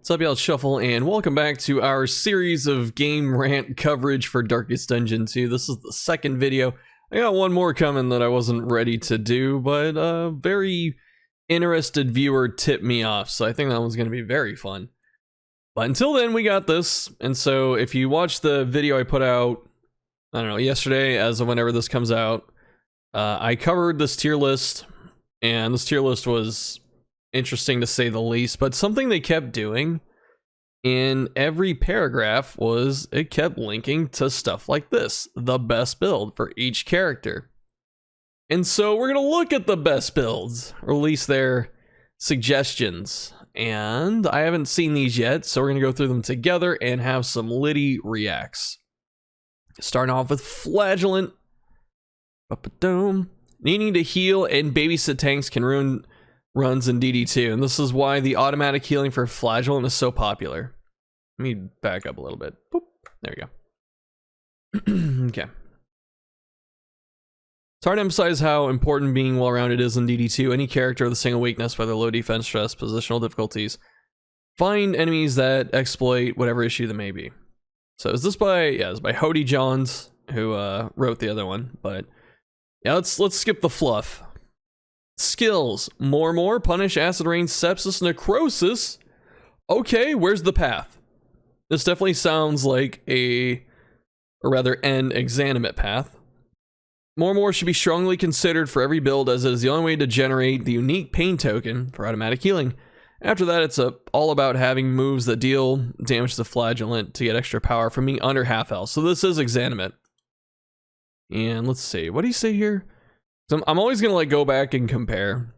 What's up, y'all? It's Shuffle, and welcome back to our series of game rant coverage for Darkest Dungeon 2. This is the second video. I got one more coming that I wasn't ready to do, but a very interested viewer tipped me off, so I think that one's going to be very fun. But until then, we got this, and so if you watch the video I put out, I don't know, yesterday, as of whenever this comes out, I covered this tier list, and this tier list was interesting to say the least, but something they kept doing in every paragraph was it kept linking to stuff like this, the best build for each character. And so we're gonna look at the best builds, or at least their suggestions, and I haven't seen these yet, so we're gonna go through them together and have some Liddy reacts. Starting off with Flagellant. Needing to heal and babysit tanks can ruin runs in DD2, and this is why the automatic healing for Flagellant is so popular. Let me back up a little bit. Boop. There we go. Okay. It's hard to emphasize how important being well-rounded is in DD2. Any character with a single weakness, whether low defense, stress, positional difficulties, find enemies that exploit whatever issue there may be. So is this by, yeah, it's by Hody Johns, who wrote the other one, but yeah, let's skip the fluff. Skills. More, punish, acid rain, sepsis, necrosis. Okay, where's the path? This definitely sounds like or rather an Exanimate path. More should be strongly considered for every build, as it is the only way to generate the unique pain token for automatic healing. After that, it's all about having moves that deal damage to Flagellant to get extra power from being under half health. So this is Exanimate. And let's see, what do you say here? So I'm always gonna like go back and compare.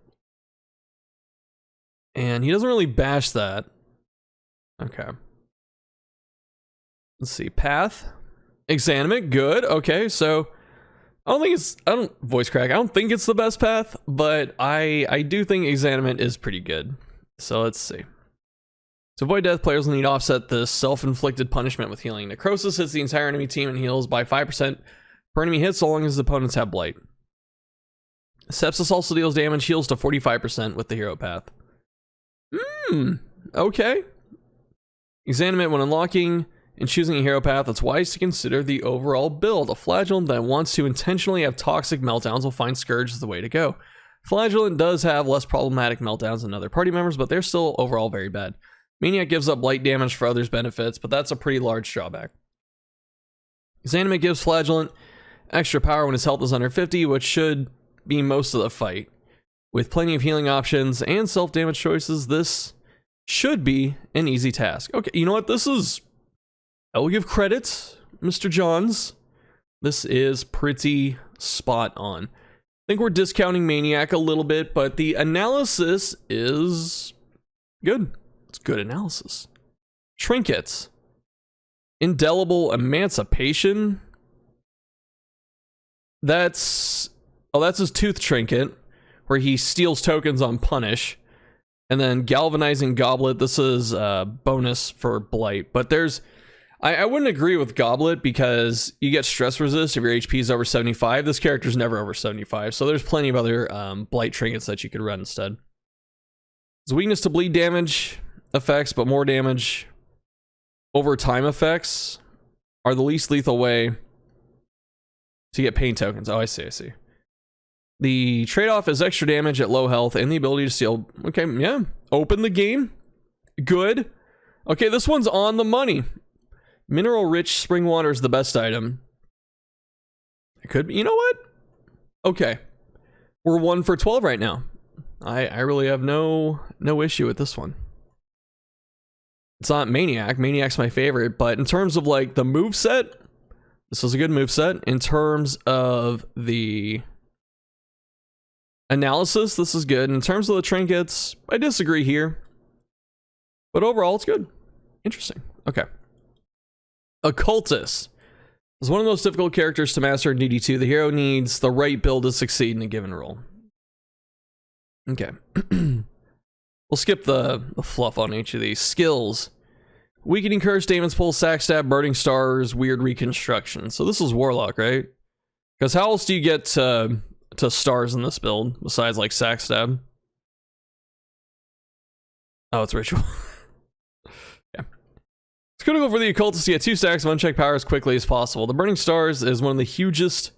And he doesn't really bash that. Okay. Let's see, path. Exanimate, good. Okay, so I don't think it's the best path, but I do think Exanimate is pretty good. So let's see. To avoid death, players will need to offset this self-inflicted punishment with healing. Necrosis hits the entire enemy team and heals by 5% per enemy hit, so long as the opponents have blight. Sepsis also deals damage, heals to 45% with the hero path. Okay. Exanimate when unlocking and choosing a hero path, it's wise to consider the overall build. A Flagellant that wants to intentionally have toxic meltdowns will find Scourge as the way to go. Flagellant does have less problematic meltdowns than other party members, but they're still overall very bad. Maniac gives up blight damage for others' benefits, but that's a pretty large drawback. Exanimate gives Flagellant extra power when his health is under 50, which should be most of the fight. With plenty of healing options and self-damage choices, this should be an easy task. Okay, you know what? I will give credit, Mr. Johns. This is pretty spot on. I think we're discounting Maniac a little bit, but the analysis is good. It's good analysis. Trinkets. Indelible Emancipation. That's his tooth trinket, where he steals tokens on punish. And then Galvanizing Goblet, this is a bonus for blight. But I wouldn't agree with Goblet because you get stress resist if your HP is over 75. This character's never over 75, so there's plenty of other blight trinkets that you could run instead. His weakness to bleed damage effects, but more damage over time effects are the least lethal way to get pain tokens. Oh, I see. The trade-off is extra damage at low health and the ability to steal. Okay, yeah. Open the game. Good. Okay, this one's on the money. Mineral-rich spring water is the best item. It could be. You know what? Okay. We're 1 for 12 right now. I really have no issue with this one. It's not Maniac. Maniac's my favorite, but in terms of like the moveset, this is a good moveset. In terms of the analysis, this is good. In terms of the trinkets, I disagree here. But overall, it's good. Interesting. Okay. Occultist is one of the most difficult characters to master in DD2. The hero needs the right build to succeed in a given role. Okay. We'll skip the fluff on each of these. Skills. Weakening Curse, Daemon's Pull, Sack Stab, Burning Stars, Weird Reconstruction. So this is Warlock, right? Because how else do you get to stars in this build besides like Sack Stab? Oh, it's Ritual. critical for the occultist to get 2 stacks of unchecked power as quickly as possible. The Burning Stars is one of the hugest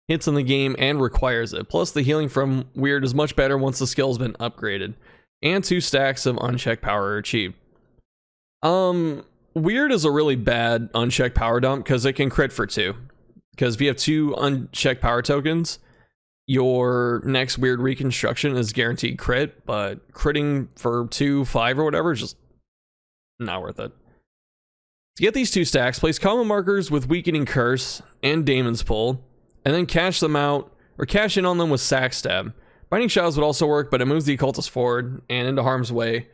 hits in the game and requires it. Plus, the healing from Weird is much better once the skill has been upgraded. And 2 stacks of unchecked power are achieved. Weird is a really bad unchecked power dump because it can crit for 2. Because if you have 2 unchecked power tokens, your next Weird Reconstruction is guaranteed crit, but critting for 2, 5, or whatever is just not worth it. To get these 2 stacks, place combo markers with Weakening Curse and Daemon's Pull, and then cash them out, or cash in on them with Sack Stab. Binding Shadows would also work, but it moves the occultist forward and into harm's way.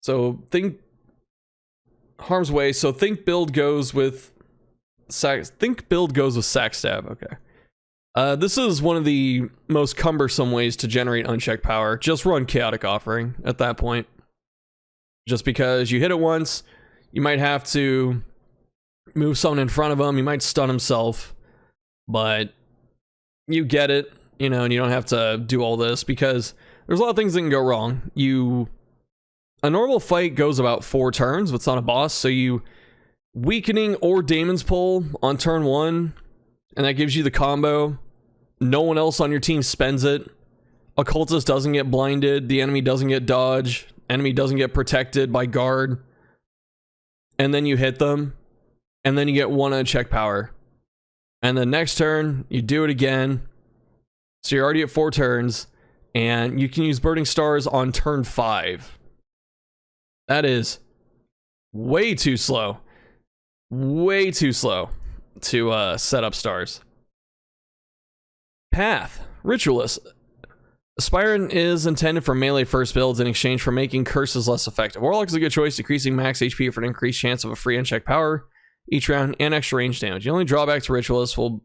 So think build goes with Sack Stab. Okay. This is one of the most cumbersome ways to generate unchecked power. Just run Chaotic Offering at that point. Just because you hit it once, you might have to move someone in front of him, you might stun himself, but you get it, you know, and you don't have to do all this because there's a lot of things that can go wrong. A normal fight goes about 4 turns, but it's not a boss, so you Weakening or Daemon's Pull on turn 1, and that gives you the combo. No one else on your team spends it. Occultist doesn't get blinded, the enemy doesn't get dodge, enemy doesn't get protected by guard, and then you hit them, and then you get 1 unchecked power. And the next turn, you do it again. So you're already at 4 turns, and you can use Burning Stars on turn 5. That is way too slow. Way too slow to set up stars. Path. Ritualist. Aspirant is intended for melee first builds in exchange for making curses less effective. Warlock is a good choice, decreasing max HP for an increased chance of a free unchecked power each round and extra range damage. The only drawback to Ritualist will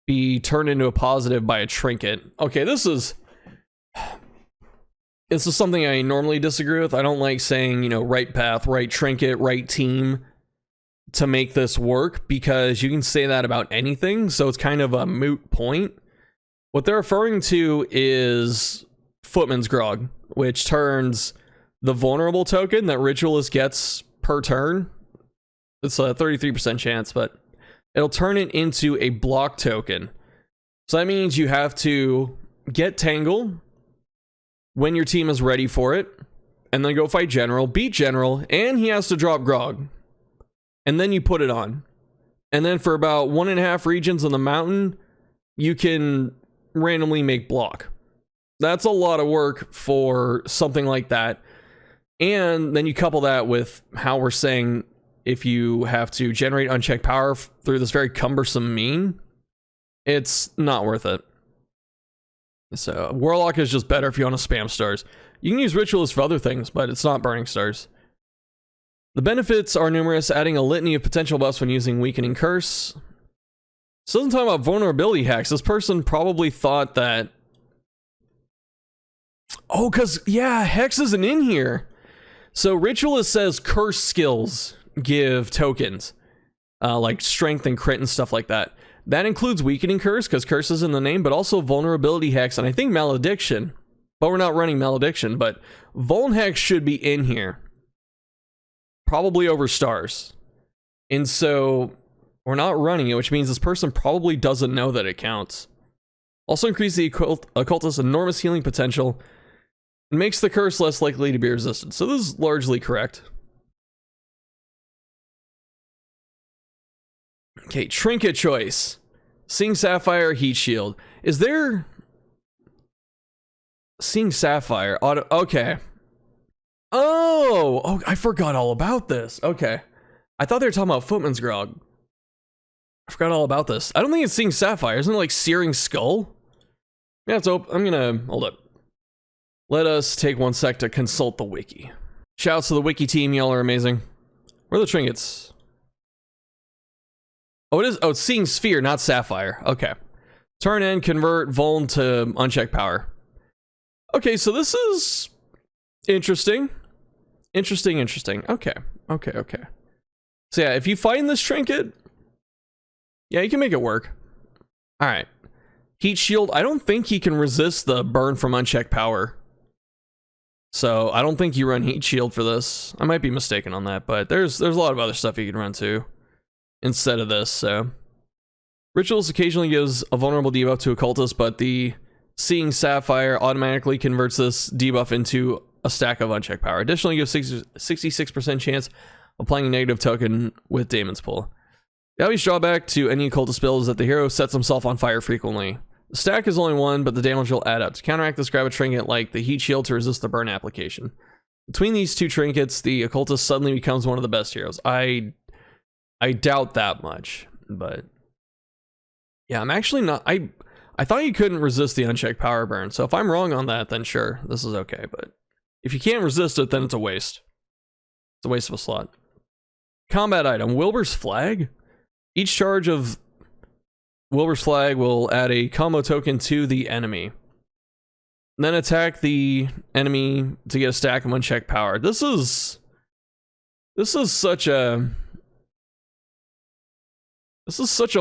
be turned into a positive by a trinket. Okay, this is something I normally disagree with. I don't like saying, you know, right path, right trinket, right team to make this work, because you can say that about anything, so it's kind of a moot point. What they're referring to is Footman's Grog, which turns the vulnerable token that Ritualist gets per turn. It's a 33% chance, but it'll turn it into a block token. So that means you have to get Tangle when your team is ready for it, and then go fight General, beat General, and he has to drop Grog. And then you put it on. And then for about 1.5 regions on the mountain, you can randomly make block. That's a lot of work for something like that. And then you couple that with how we're saying if you have to generate unchecked power through this very cumbersome mean, it's not worth it. So Warlock is just better if you want to spam stars. You can use Ritualist for other things, but it's not Burning Stars. The benefits are numerous, adding a litany of potential buffs when using Weakening Curse. This doesn't talk about vulnerability hacks. This person probably thought that... Oh, because, yeah, Hex isn't in here. So Ritualist says curse skills give tokens, like strength and crit and stuff like that. That includes Weakening Curse, because curse is in the name, but also vulnerability hex, and I think malediction. But we're not running malediction, but Vuln Hex should be in here. Probably over stars. And so we're not running it, which means this person probably doesn't know that it counts. Also increase the occultist's enormous healing potential and makes the curse less likely to be resisted. So this is largely correct. Okay, trinket choice. Seeing Sapphire, Heat Shield. Is there... Seeing Sapphire, auto... Okay. Oh, I forgot all about this. Okay. I thought they were talking about Footman's Grog. I forgot all about this. I don't think it's Seeing Sapphire. Isn't it like Searing Skull? Yeah, so I'm gonna... Hold up. Let us take 1 sec to consult the wiki. Shouts to the wiki team. Y'all are amazing. Where are the trinkets? Oh, it is. Oh, it's Seeing Sphere, not Sapphire. Okay. Turn in, convert, Vuln to unchecked power. Okay, so this is interesting. Interesting. Okay. So yeah, if you find this trinket, yeah, you can make it work. All right. Heat Shield. I don't think he can resist the burn from unchecked power. So I don't think you run Heat Shield for this. I might be mistaken on that, but there's a lot of other stuff you can run too instead of this. So Rituals occasionally gives a vulnerable debuff to a cultist, but the Seeing Sapphire automatically converts this debuff into a stack of unchecked power. Additionally, gives 66% chance of applying a negative token with Daemon's Pull. The obvious drawback to any occultist build is that the hero sets himself on fire frequently. The stack is only one, but the damage will add up. To counteract this, grab a trinket like the Heat Shield to resist the burn application. Between these two trinkets, the occultist suddenly becomes one of the best heroes. I doubt that much, but yeah, I'm actually not. I thought you couldn't resist the unchecked power burn, so if I'm wrong on that, then sure, this is okay. But if you can't resist it, then it's a waste. It's a waste of a slot. Combat item: Wilbur's Flag. Each charge of Wilbur's Flag will add a combo token to the enemy. Then attack the enemy to get a stack of unchecked power. This is such a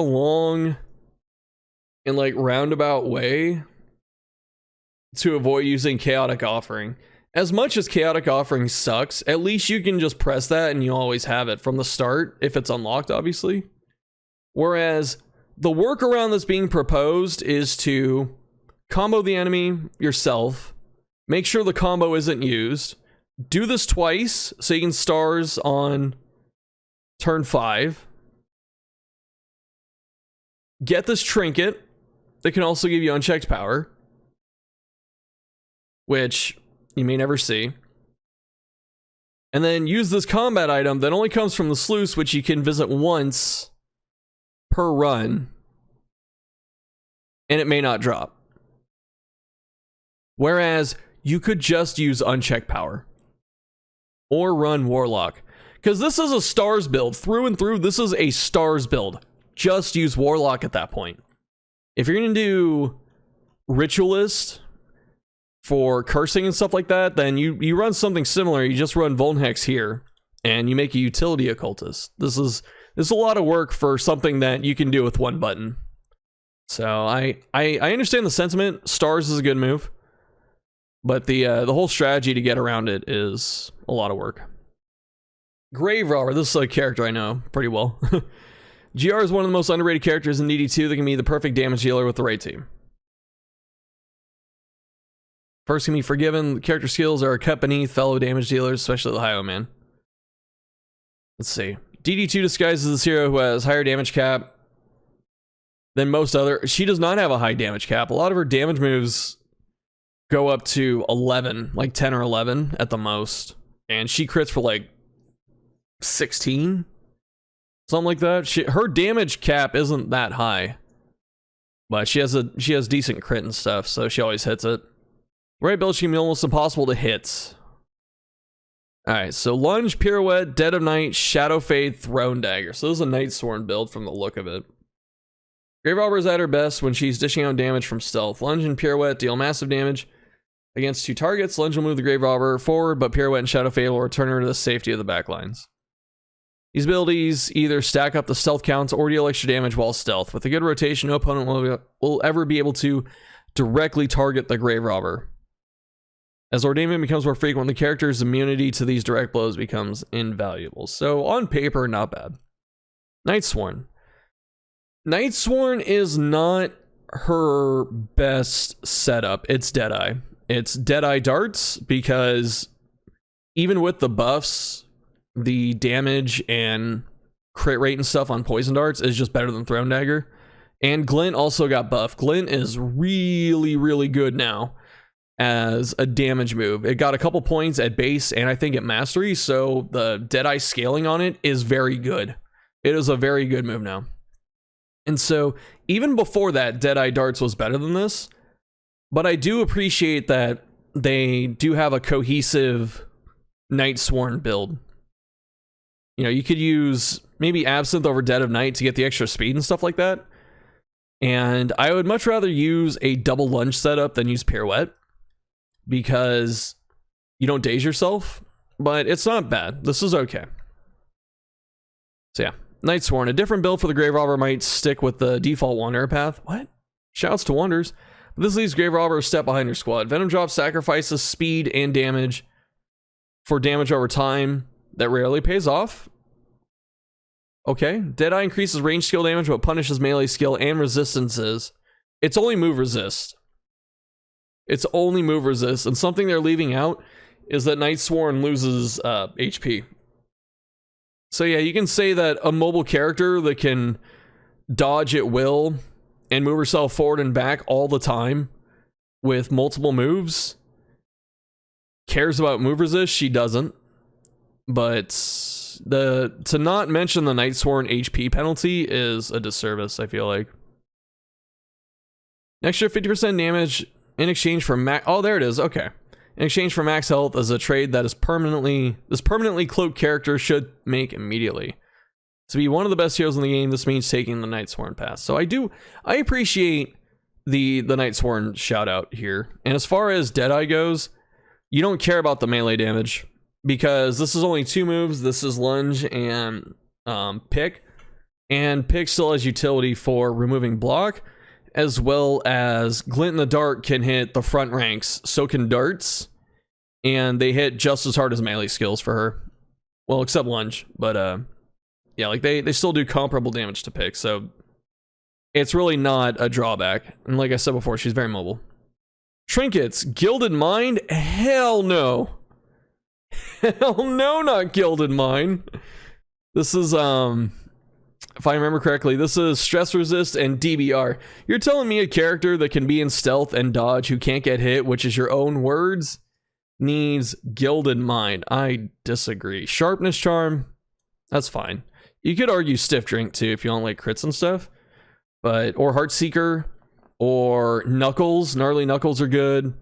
long and like roundabout way to avoid using Chaotic Offering. As much as Chaotic Offering sucks, at least you can just press that and you always have it from the start if it's unlocked, obviously. Whereas the workaround that's being proposed is to combo the enemy yourself, make sure the combo isn't used, do this twice so you can stars on turn 5, get this trinket that can also give you unchecked power, which you may never see, and then use this combat item that only comes from the sluice, which you can visit once per run, and it may not drop. Whereas you could just use unchecked power or run Warlock, because this is a stars build through and through. This is a stars build. Just use Warlock at that point. If you're gonna do Ritualist for cursing and stuff like that, then you run something similar. You just run Vulnhex here and you make a utility occultist. This is a lot of work for something that you can do with one button. So I understand the sentiment. Stars is a good move, but the whole strategy to get around it is a lot of work. Grave Robber, this is a character I know pretty well. GR is one of the most underrated characters in DD2 that can be the perfect damage dealer with the right team. First can be forgiven. Character skills are cut beneath fellow damage dealers, especially the Hio Man. Let's see. DD2 disguises this hero who has higher damage cap than most other. She does not have a high damage cap. A lot of her damage moves go up to 11, like 10 or 11 at the most. And she crits for like 16, something like that. Her damage cap isn't that high, but she has decent crit and stuff, so she always hits it. Right build, she can be almost impossible to hit. Alright, so Lunge, Pirouette, Dead of Night, Shadow Fade, Throne Dagger. So this is a Nightsworn build from the look of it. Grave Robber is at her best when she's dishing out damage from stealth. Lunge and Pirouette deal massive damage against 2 targets. Lunge will move the Grave Robber forward, but Pirouette and Shadow Fade will return her to the safety of the backlines. These abilities either stack up the stealth counts or deal extra damage while stealth. With a good rotation, no opponent will ever be able to directly target the Grave Robber. As ordainment becomes more frequent, the character's immunity to these direct blows becomes invaluable. So on paper, not bad. Nightsworn. Nightsworn is not her best setup. It's Deadeye. It's Deadeye darts, because even with the buffs, the damage and crit rate and stuff on poison darts is just better than Throne Dagger. And Glint also got buffed. Glint is really, really good now as a damage move. It got a couple points at base and I think at mastery, so the Deadeye scaling on it is very good. It is a very good move now. And so even before that, Deadeye darts was better than this, but I do appreciate that they do have a cohesive Nightsworn build. You know, you could use maybe Absinthe over Dead of Night to get the extra speed and stuff like that. And I would much rather use a double lunge setup than use Pirouette, because you don't daze yourself, but it's not bad. This is okay. So yeah, Nightsworn. A different build for the Grave Robber might stick with the default Wanderer path. What? Shouts to Wonders. This leaves Grave Robber a step behind her squad. Venom Drop sacrifices speed and damage for damage over time that rarely pays off. Okay. Deadeye increases range skill damage but punishes melee skill and resistances. It's only move resist. It's only move resist, and something they're leaving out is that Nightsworn loses HP. So yeah, you can say that a mobile character that can dodge at will and move herself forward and back all the time with multiple moves cares about move resist. She doesn't. But to not mention the Nightsworn HP penalty is a disservice, I feel like. An extra 50% damage in exchange for max... Oh, there it is. Okay. In exchange for max health as a trade that is permanently cloaked character should make immediately. To be one of the best heroes in the game, this means taking the Nightsworn pass. So I appreciate the Nightsworn shout out here. And as far as Deadeye goes, you don't care about the melee damage because this is only 2 moves. This is lunge and pick. And pick still has utility for removing block, as well as Glint in the Dark can hit the front ranks, so can darts, and they hit just as hard as melee skills for her. Well, except lunge, but yeah, like they still do comparable damage to pick, so it's really not a drawback. And like I said before, she's very mobile. Trinkets, Gilded Mind? Hell no. Hell no, not Gilded Mind. This is if I remember correctly, this is stress resist and DBR. You're telling me a character that can be in stealth and dodge who can't get hit, which is your own words, needs Gilded Mind. I disagree. Sharpness Charm, that's fine. You could argue Stiff Drink too if you don't like crits and stuff. Or Heartseeker or Knuckles. Gnarly Knuckles are good.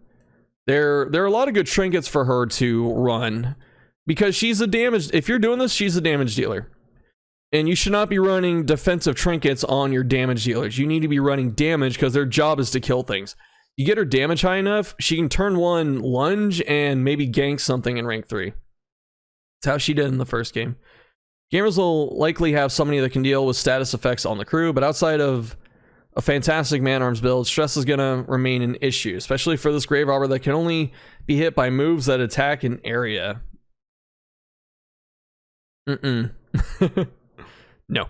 There are a lot of good trinkets for her to run because she's a damage. If you're doing this, she's a damage dealer. And you should not be running defensive trinkets on your damage dealers. You need to be running damage because their job is to kill things. You get her damage high enough, she can turn 1 lunge and maybe gank something in rank 3. That's how she did in the first game. Gamers will likely have somebody that can deal with status effects on the crew, but outside of a fantastic man-arms build, stress is going to remain an issue, especially for this Grave Robber that can only be hit by moves that attack an area. No.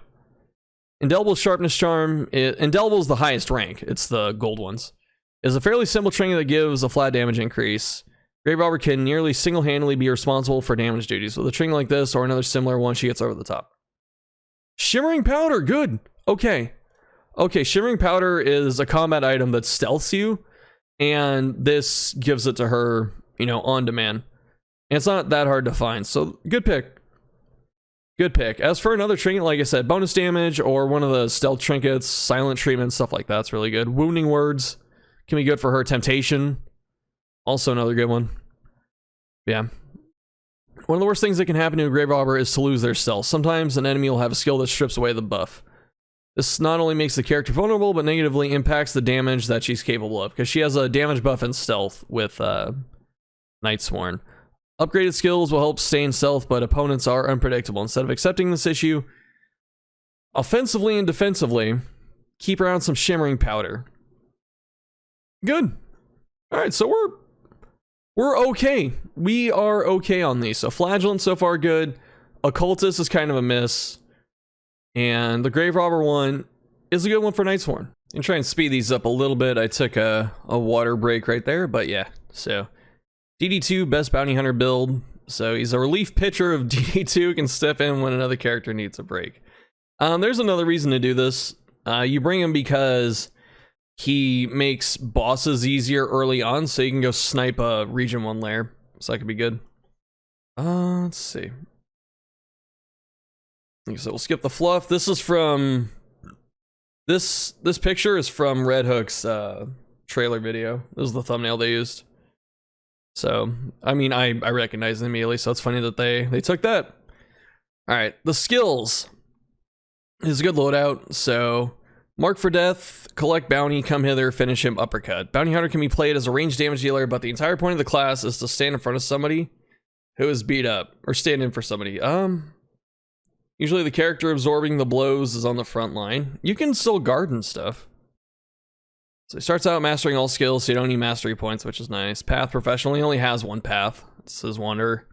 Indelible Sharpness Charm, Indelible is the highest rank, it's the gold ones, is a fairly simple trinket that gives a flat damage increase. Grave Robber can nearly single-handedly be responsible for damage duties. With a trinket like this or another similar one, she gets over the top. Shimmering Powder, good. Okay, Shimmering Powder is a combat item that stealths you, and this gives it to her, on demand. And it's not that hard to find, so good pick. Good pick. As for another trinket, like I said, bonus damage or one of the stealth trinkets, silent treatment, stuff like that's really good. Wounding Words can be good for her. Temptation, also another good one. Yeah. One of the worst things that can happen to a Grave Robber is to lose their stealth. Sometimes an enemy will have a skill that strips away the buff. This not only makes the character vulnerable, but negatively impacts the damage that she's capable of, because she has a damage buff and stealth with Nightsworn. Upgraded skills will help stay in stealth, but opponents are unpredictable. Instead of accepting this issue, offensively and defensively, keep around some Shimmering Powder. Good. All right, so we're okay. We are okay on these. So Flagellant so far good. Occultist is kind of a miss. And the Grave Robber one is a good one for Nightsworn. I'm trying to speed these up a little bit. I took a water break right there, but yeah, so... DD2, best bounty hunter build. So he's a relief pitcher of DD2, can step in when another character needs a break. There's another reason to do this. You bring him because he makes bosses easier early on, so you can go snipe a region 1 lair. So that could be good. Let's see. So we'll skip the fluff. This is from... This picture is from Red Hook's trailer video. This is the thumbnail they used. So, I mean, I recognize them immediately, so it's funny that they took that. Alright, the skills is a good loadout. So, Mark for Death, collect bounty, come hither, finish him, uppercut. Bounty Hunter can be played as a ranged damage dealer, but the entire point of the class is to stand in front of somebody who is beat up, or stand in for somebody. Usually the character absorbing the blows is on the front line. You can still guard and stuff. So he starts out mastering all skills, so you don't need mastery points, which is nice. Path professional, he only has one path. This is wonder.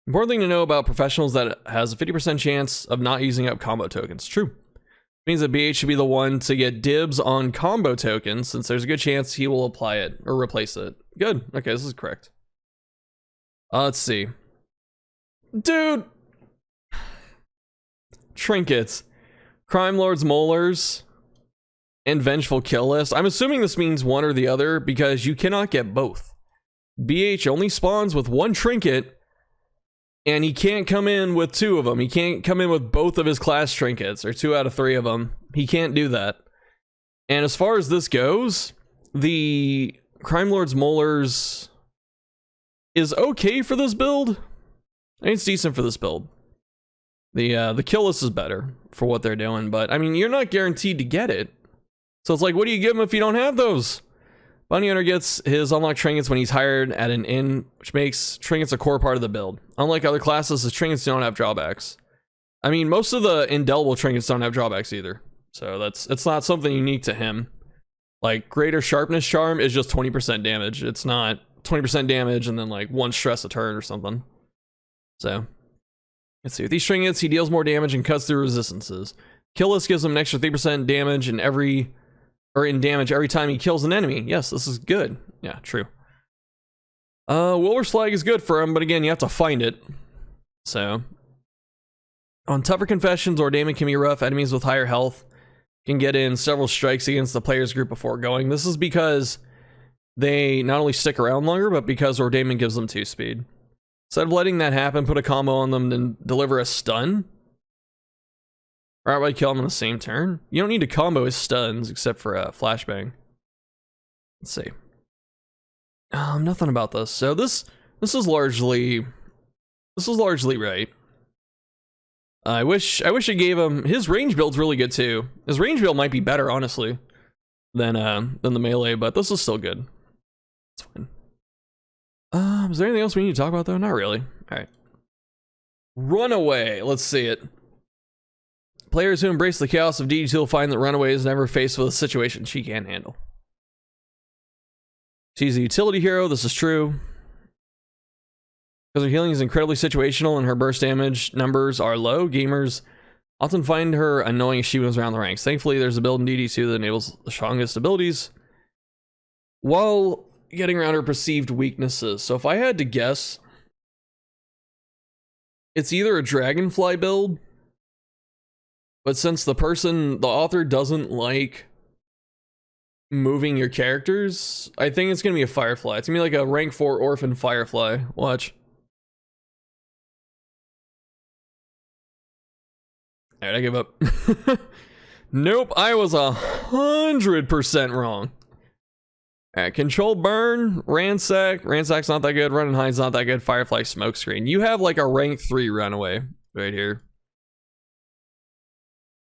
Important thing to know about professionals that it has a 50% chance of not using up combo tokens. True. Means that BH should be the one to get dibs on combo tokens, since there's a good chance he will apply it or replace it. Good. Okay, this is correct. Let's see. Dude! Trinkets. Crime Lord's Molars. And Vengeful Kill List. I'm assuming this means one or the other, because you cannot get both. BH only spawns with one trinket, and he can't come in with two of them. He can't come in with both of his class trinkets, or 2 out of 3 of them. He can't do that. And as far as this goes, the Crime Lord's Molars is okay for this build. I mean, it's decent for this build. The kill list is better for what they're doing, but I mean, you're not guaranteed to get it. So it's like, what do you give him if you don't have those? Bounty Hunter gets his unlocked trinkets when he's hired at an inn, which makes trinkets a core part of the build. Unlike other classes, his trinkets don't have drawbacks. I mean, most of the indelible trinkets don't have drawbacks either. So it's not something unique to him. Like, Greater Sharpness Charm is just 20% damage. It's not 20% damage and then like 1 stress a turn or something. So, let's see. With these trinkets, he deals more damage and cuts through resistances. Kill list gives him an extra 3% damage in damage every time he kills an enemy. Yes, this is good. Yeah, true. Wilbur's Flag is good for him, but again, you have to find it. So, on tougher confessions, Ordainment can be rough. Enemies with higher health can get in several strikes against the player's group before going. This is because they not only stick around longer, but because Ordainment gives them 2 speed. Instead of letting that happen, put a combo on them and deliver a stun. Or outright kill them on the same turn. You don't need to combo his stuns except for a flashbang. Let's see. Nothing about this. So this is largely right. I wish it gave him his range build's really good too. His range build might be better, honestly, than the melee, but this is still good. It's fine. Is there anything else we need to talk about though? Not really. All right. Runaway. Let's see it. Players who embrace the chaos of DD2 will find that Runaway is never faced with a situation she can't handle. She's a utility hero. This is true. Because her healing is incredibly situational and her burst damage numbers are low, gamers often find her annoying as she moves around the ranks. Thankfully, there's a build in DD2 that enables the strongest abilities while getting around her perceived weaknesses. So if I had to guess, it's either a Dragonfly build, but since the author doesn't like moving your characters, I think it's going to be a Firefly. It's going to be like a rank 4 Orphan Firefly. Watch. Alright, I give up. Nope, I was 100% wrong. Alright, Control Burn, Ransack. Ransack's not that good. Run and Hide's not that good. Firefly Smokescreen. You have like a rank 3 Runaway right here.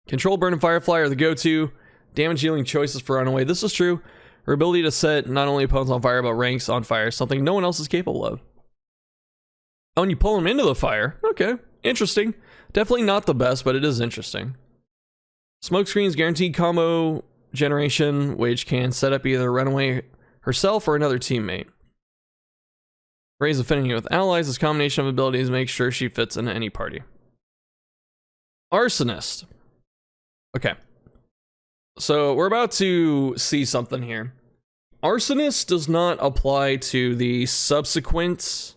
Control Burn and Firefly are the go-to damage dealing choices for Runaway. This is true. Her ability to set not only opponents on fire, but ranks on fire, something no one else is capable of. Oh, and you pull them into the fire. Okay, interesting. Definitely not the best, but it is interesting. Smokescreen's guaranteed combo generation, which can set up either Runaway herself or another teammate. Raise affinity with allies. This combination of abilities makes sure she fits into any party. Arsonist. Okay. So we're about to see something here. Arsonist does not apply to the subsequent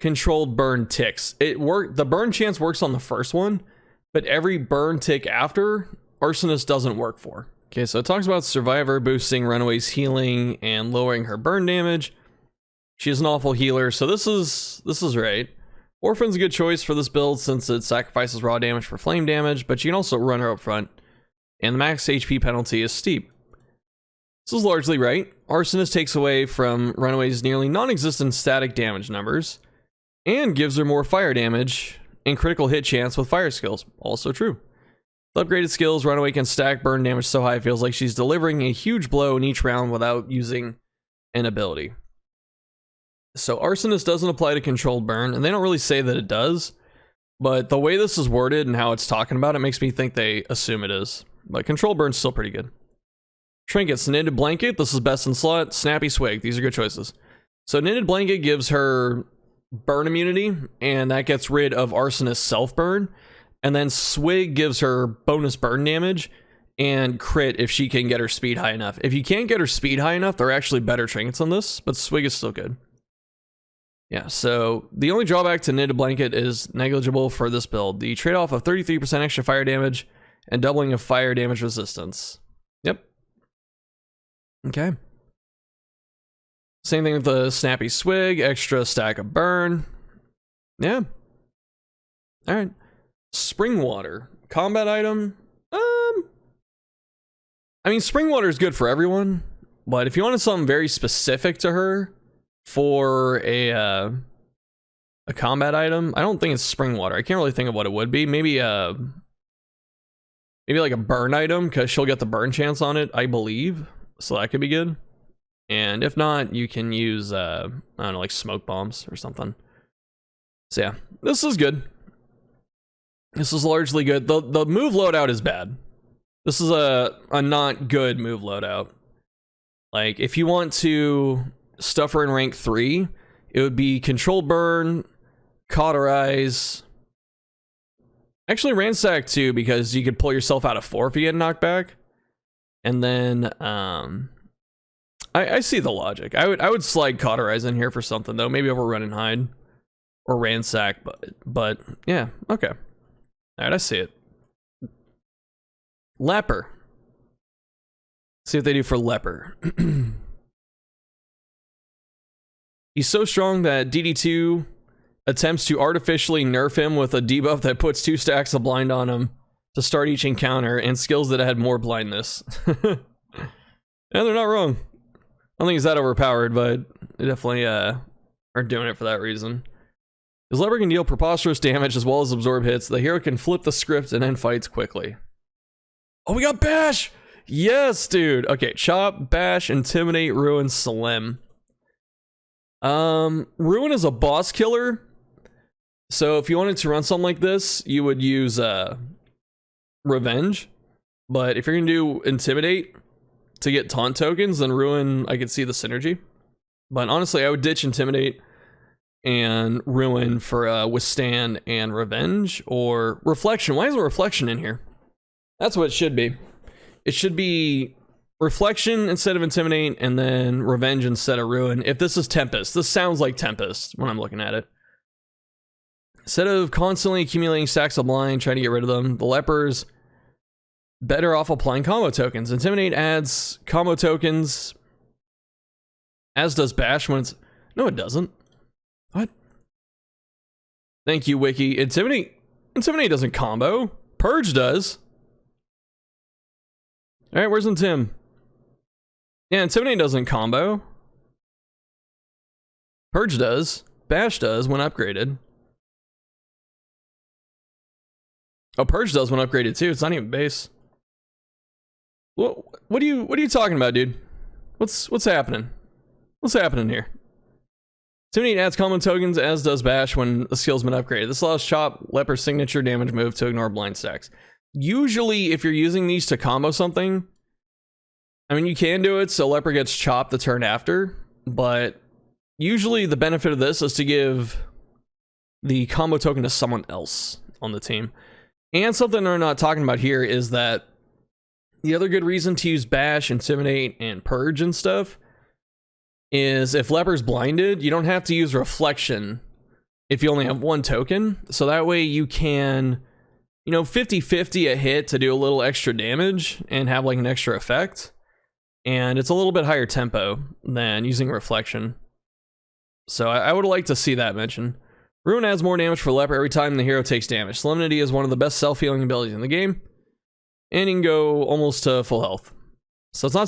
controlled burn ticks. The burn chance works on the first one, but every burn tick after, Arsonist doesn't work for. Okay, so it talks about Survivor boosting Runaway's healing and lowering her burn damage. She's an awful healer, so this is right. Orphan's a good choice for this build since it sacrifices raw damage for flame damage, but you can also run her up front, and the max HP penalty is steep. This is largely right. Arsonist takes away from Runaway's nearly non-existent static damage numbers, and gives her more fire damage and critical hit chance with fire skills. Also true. With upgraded skills, Runaway can stack burn damage so high it feels like she's delivering a huge blow in each round without using an ability. So Arsonist doesn't apply to controlled burn, and they don't really say that it does, but the way this is worded and how it's talking about it makes me think they assume it is. But controlled burn's still pretty good. Trinkets, Knitted Blanket, this is best in slot. Snappy Swig, these are good choices. So Knitted Blanket gives her burn immunity, and that gets rid of Arsonist's self-burn. And then Swig gives her bonus burn damage and crit if she can get her speed high enough. If you can't get her speed high enough, there are actually better trinkets on this, but Swig is still good. Yeah, so the only drawback to Knitted Blanket is negligible for this build. The trade-off of 33% extra fire damage and doubling of fire damage resistance. Yep. Okay. Same thing with the Snappy Swig, extra stack of burn. Yeah. All right. Spring Water, combat item. I mean, Spring Water is good for everyone, but if you wanted something very specific to her for a combat item, I don't think it's Spring Water. I can't really think of what it would be. Maybe like a burn item, because she'll get the burn chance on it, I believe. So that could be good. And if not, you can use I don't know, like smoke bombs or something. So yeah, this is good. This is largely good. The move loadout is bad. This is a not good move loadout. Like, if you want to stuff her in rank 3, it would be Control Burn, Cauterize. Actually, Ransack too, because you could pull yourself out of 4 if you get knocked back. And then, I see the logic. I would slide Cauterize in here for something, though. Maybe over Run and Hide. Or Ransack, but yeah, okay. Alright, I see it. Leper. See what they do for Leper. He's so strong that DD2 attempts to artificially nerf him with a debuff that puts 2 stacks of blind on him to start each encounter, and skills that add more blindness. And they're not wrong. I don't think he's that overpowered, but they definitely are doing it for that reason. His Leper can deal preposterous damage as well as absorb hits. The hero can flip the script and end fights quickly. Oh, we got Bash! Yes, dude! Okay, Chop, Bash, Intimidate, Ruin, Slim. Ruin is a boss killer. So if you wanted to run something like this, you would use Revenge. But if you're gonna do Intimidate to get taunt tokens, then Ruin, I could see the synergy. But honestly, I would ditch Intimidate and Ruin for Withstand and Revenge, or Reflection. Why isn't Reflection in here? That's what it should be. It should be Reflection instead of Intimidate, and then Revenge instead of Ruin. If this is Tempest, this sounds like Tempest when I'm looking at it. Instead of constantly accumulating stacks of blind, trying to get rid of them, the Leper's better off applying combo tokens. Intimidate adds combo tokens, as does Bash when it's... No, it doesn't. What? Thank you, Wiki. Intimidate doesn't combo. Purge does. Alright, where's Intim? Yeah, Intimidate doesn't combo. Purge does. Bash does when upgraded. Oh, Purge does when upgraded too. It's not even base. What are you talking about, dude? What's happening? What's happening here? Intimidate adds common tokens, as does Bash when the skill's been upgraded. This allows Chop, Leper's signature damage move to ignore blind stacks. Usually, if you're using these to combo something, I mean, you can do it so Leper gets chopped the turn after, but usually the benefit of this is to give the combo token to someone else on the team. And something we're not talking about here is that the other good reason to use Bash, Intimidate, and Purge and stuff is if Leper's blinded, you don't have to use Reflection if you only have 1 token. So that way you can, 50-50 a hit to do a little extra damage and have like an extra effect. And it's a little bit higher tempo than using Reflection. So I would like to see that mentioned. Ruin adds more damage for Leper every time the hero takes damage. Solemnity is one of the best self-healing abilities in the game. And you can go almost to full health. So it's not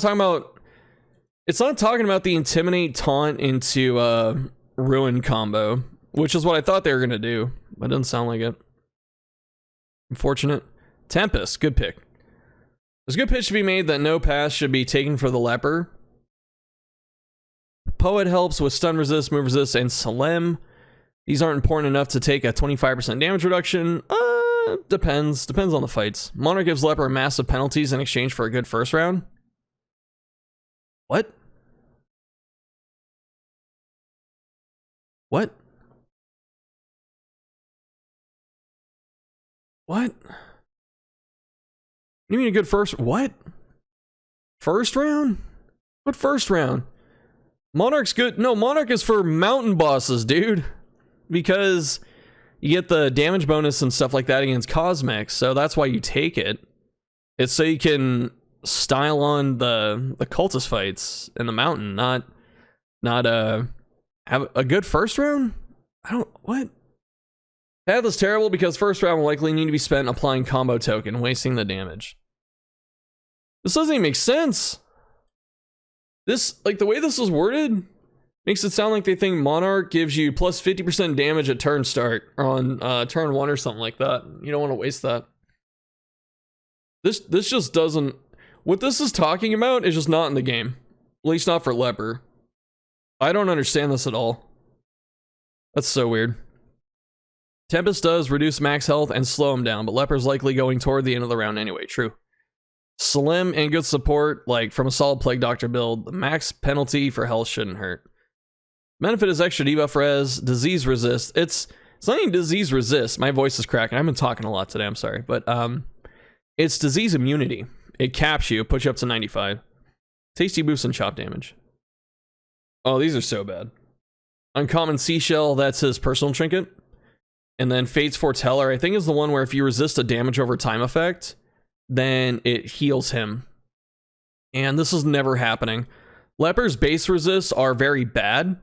talking about the Intimidate taunt into Ruin combo, which is what I thought they were going to do, but it doesn't sound like it. Unfortunate. Tempest, good pick. There's a good pitch to be made that no pass should be taken for the Leper. Poet helps with stun resist, move resist, and Salem. These aren't important enough to take a 25% damage reduction. Depends on the fights. Monarch gives Leper massive penalties in exchange for a good first round. What? What? What? You mean a good first? What? First round? What first round? Monarch's good. No, Monarch is for mountain bosses, dude. Because you get the damage bonus and stuff like that against Cosmic, so that's why you take it. It's so you can style on the cultist fights in the mountain, not have a good first round? What? Path is terrible because first round will likely need to be spent applying combo token, wasting the damage. This doesn't even make sense. This, like, the way this is worded makes it sound like they think Monarch gives you plus 50% damage at turn start or on turn 1 or something like that. You don't want to waste that. This just doesn't... What this is talking about is just not in the game. At least not for Leper. I don't understand this at all. That's so weird. Tempest does reduce max health and slow him down, but Leper's likely going toward the end of the round anyway. True. Slim and good support, like from a solid Plague Doctor build, the max penalty for health shouldn't hurt. Benefit is extra debuff res, disease resist. It's not even disease resist. My voice is cracking. I've been talking a lot today, I'm sorry. But it's disease immunity. It caps you, puts you up to 95. Tasty boost and chop damage. Oh, these are so bad. Uncommon Seashell, that's his personal trinket. And then Fate's Foreteller, I think is the one where if you resist a damage over time effect, then it heals him. And this is never happening. Leper's base resists are very bad,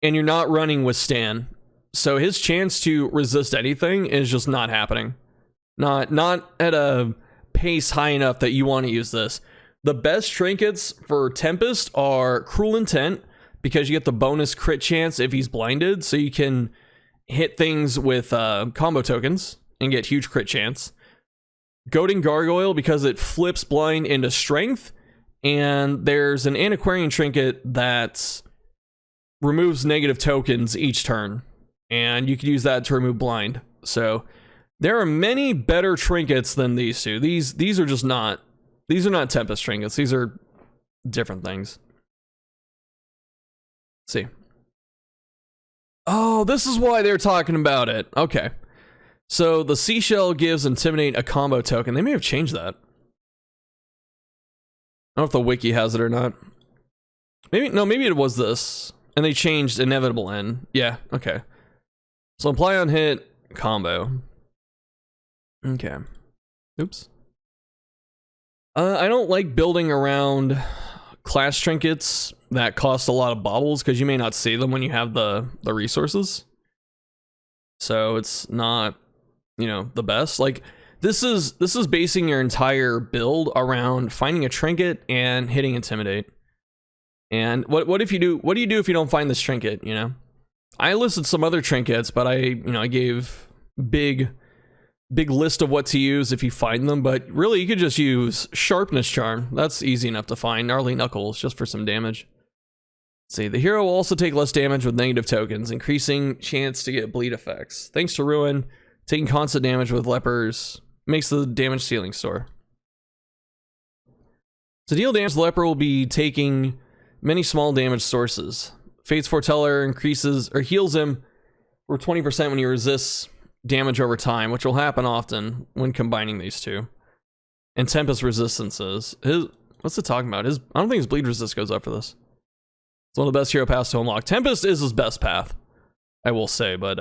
and you're not running Withstand. So his chance to resist anything is just not happening. Not at a pace high enough that you want to use this. The best trinkets for Tempest are Cruel Intent, because you get the bonus crit chance if he's blinded, so you can hit things with combo tokens and get huge crit chance. Goading Gargoyle, because it flips blind into strength, and there's an Antiquarian trinket that removes negative tokens each turn, and you can use that to remove blind. So there are many better trinkets than these two. These are just not. These are not Tempest trinkets. These are different things. Let's see. Oh, this is why they're talking about it. Okay. So the Seashell gives Intimidate a combo token. They may have changed that. I don't know if the wiki has it or not. Maybe it was this. And they changed Inevitable End. Yeah, okay. So apply on hit, combo. Okay. Oops. I don't like building around class trinkets that cost a lot of baubles because you may not see them when you have the resources. So it's not, you know, the best. Like this is basing your entire build around finding a trinket and hitting Intimidate. And what do you do if you don't find this trinket, you know? I listed some other trinkets, but I gave big list of what to use if you find them, but really you could just use Sharpness Charm. That's easy enough to find. Gnarly Knuckles, just for some damage. Let's see, the hero will also take less damage with negative tokens, increasing chance to get bleed effects. Thanks to Ruin, taking constant damage with lepers makes the damage ceiling soar. To deal damage, the leper will be taking many small damage sources. Fate's Foreteller increases or heals him for 20% when he resists damage over time, which will happen often when combining these two. And Tempest resistances. What's it talking about? I don't think his bleed resist goes up for this. It's one of the best hero paths to unlock. Tempest is his best path, I will say, but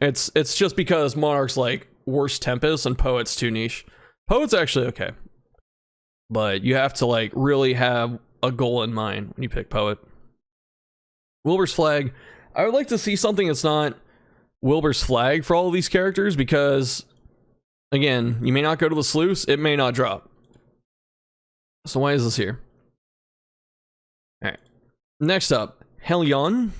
it's just because Monarch's like worst Tempest and Poet's too niche. Poet's actually okay, but you have to like really have a goal in mind when you pick Poet. Wilbur's Flag. I would like to see something that's not Wilbur's Flag for all of these characters, because again, you may not go to the sluice, it may not drop. So why is this here? Alright. Next up, Hellion.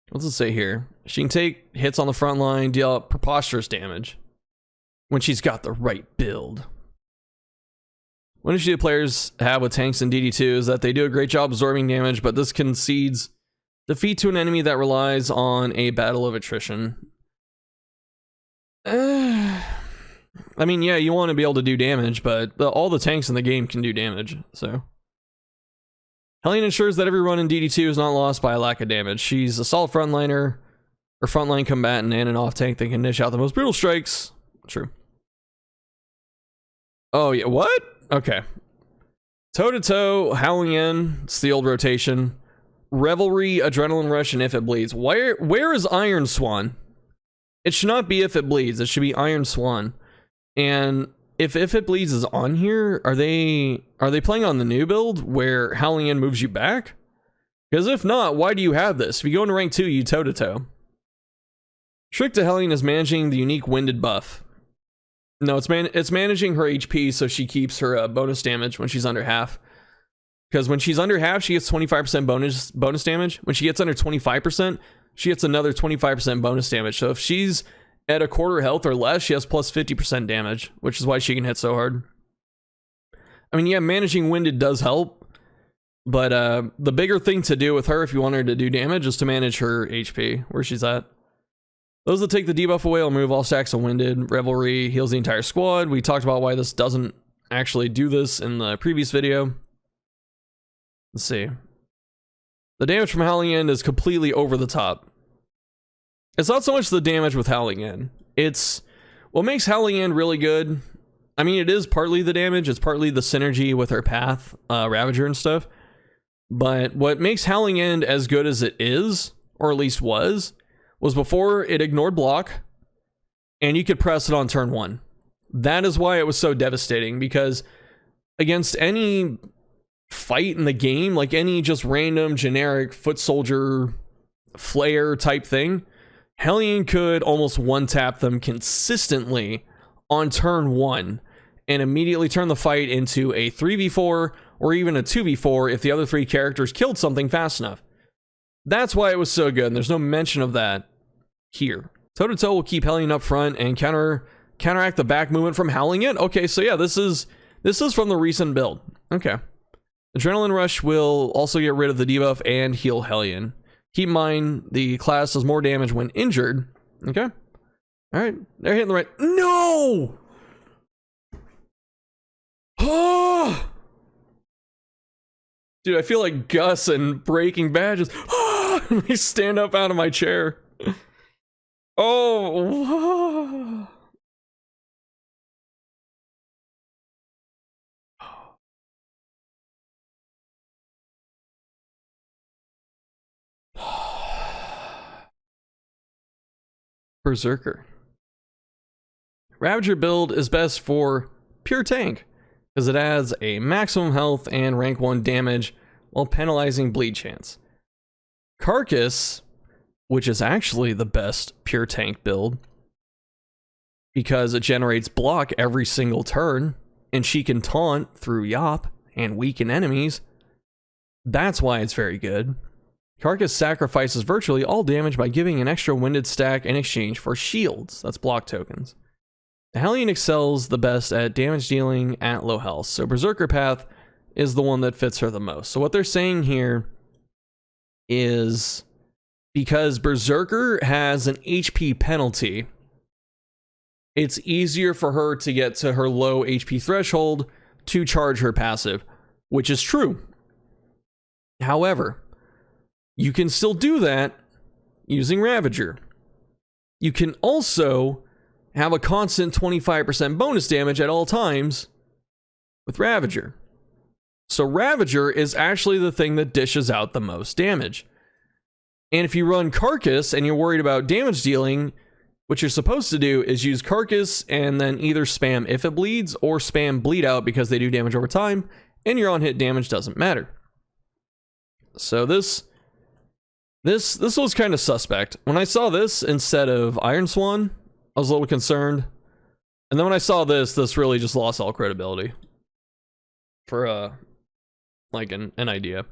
What's it say here? She can take hits on the front line, deal out preposterous damage when she's got the right build. One issue players have with tanks in DD2 is that they do a great job absorbing damage, but this concedes defeat to an enemy that relies on a battle of attrition. I mean, yeah, you want to be able to do damage, but all the tanks in the game can do damage, so Hellion ensures that every run in DD2 is not lost by a lack of damage. She's a solid frontliner, or frontline combatant, and an off-tank that can dish out the most brutal strikes. True. Oh, yeah, what? Okay. Toe-to-toe, Howling End, it's the old rotation. Revelry, Adrenaline Rush, and If It Bleeds. Where is Iron Swan? It should not be If It Bleeds. It should be Iron Swan. And if It Bleeds is on here, are they playing on the new build where Howling End moves you back? Because if not, why do you have this? If you go into rank 2, you toe-to-toe. Trick to Hellion is managing the unique Winded buff. No, it's managing her HP so she keeps her bonus damage when she's under half. Because when she's under half, she gets 25% bonus damage. When she gets under 25%, she gets another 25% bonus damage. So if she's at a quarter health or less, she has plus 50% damage, which is why she can hit so hard. I mean, yeah, managing Winded does help, but the bigger thing to do with her if you want her to do damage is to manage her HP, where she's at. Those that take the debuff away will remove all stacks of Winded. Revelry heals the entire squad. We talked about why this doesn't actually do this in the previous video. Let's see. The damage from Howling End is completely over the top. It's not so much the damage with Howling End. It's what makes Howling End really good. I mean, it is partly the damage. It's partly the synergy with her path, Ravager and stuff. But what makes Howling End as good as it is, or at least was before it ignored block, and you could press it on turn 1. That is why it was so devastating, because against any fight in the game, like any just random generic foot soldier flare type thing, Hellion could almost one-tap them consistently on turn 1 and immediately turn the fight into a 3v4 or even a 2v4 if the other 3 characters killed something fast enough. That's why it was so good, and there's no mention of that here. Toe-to-toe will keep Hellion up front and counteract the back movement from Howling End. Okay, so yeah, this is from the recent build. Okay. Adrenaline Rush will also get rid of the debuff and heal Hellion. Keep in mind, the class does more damage when injured. Okay. Alright, they're hitting the right. No! Oh! Dude, I feel like Gus and Breaking Bad just let me stand up out of my chair. Oh. Berserker. Ravager build is best for pure tank, because it adds a maximum health and rank 1 damage while penalizing bleed chance. Carcass, which is actually the best pure tank build, because it generates block every single turn, and she can taunt through Yop and weaken enemies. That's why it's very good. Carcass sacrifices virtually all damage by giving an extra Winded stack in exchange for shields. That's block tokens. The Hellion excels the best at damage dealing at low health, so Berserker Path is the one that fits her the most. So what they're saying here is because Berserker has an HP penalty, it's easier for her to get to her low HP threshold to charge her passive, which is true. However, you can still do that using Ravager. You can also have a constant 25% bonus damage at all times with Ravager. So Ravager is actually the thing that dishes out the most damage. And if you run Carcass and you're worried about damage dealing, what you're supposed to do is use Carcass and then either spam If It Bleeds or spam Bleed Out because they do damage over time, and your on-hit damage doesn't matter. So this was kind of suspect. When I saw this instead of Iron Swan, I was a little concerned. And then when I saw this really just lost all credibility. For like an idea.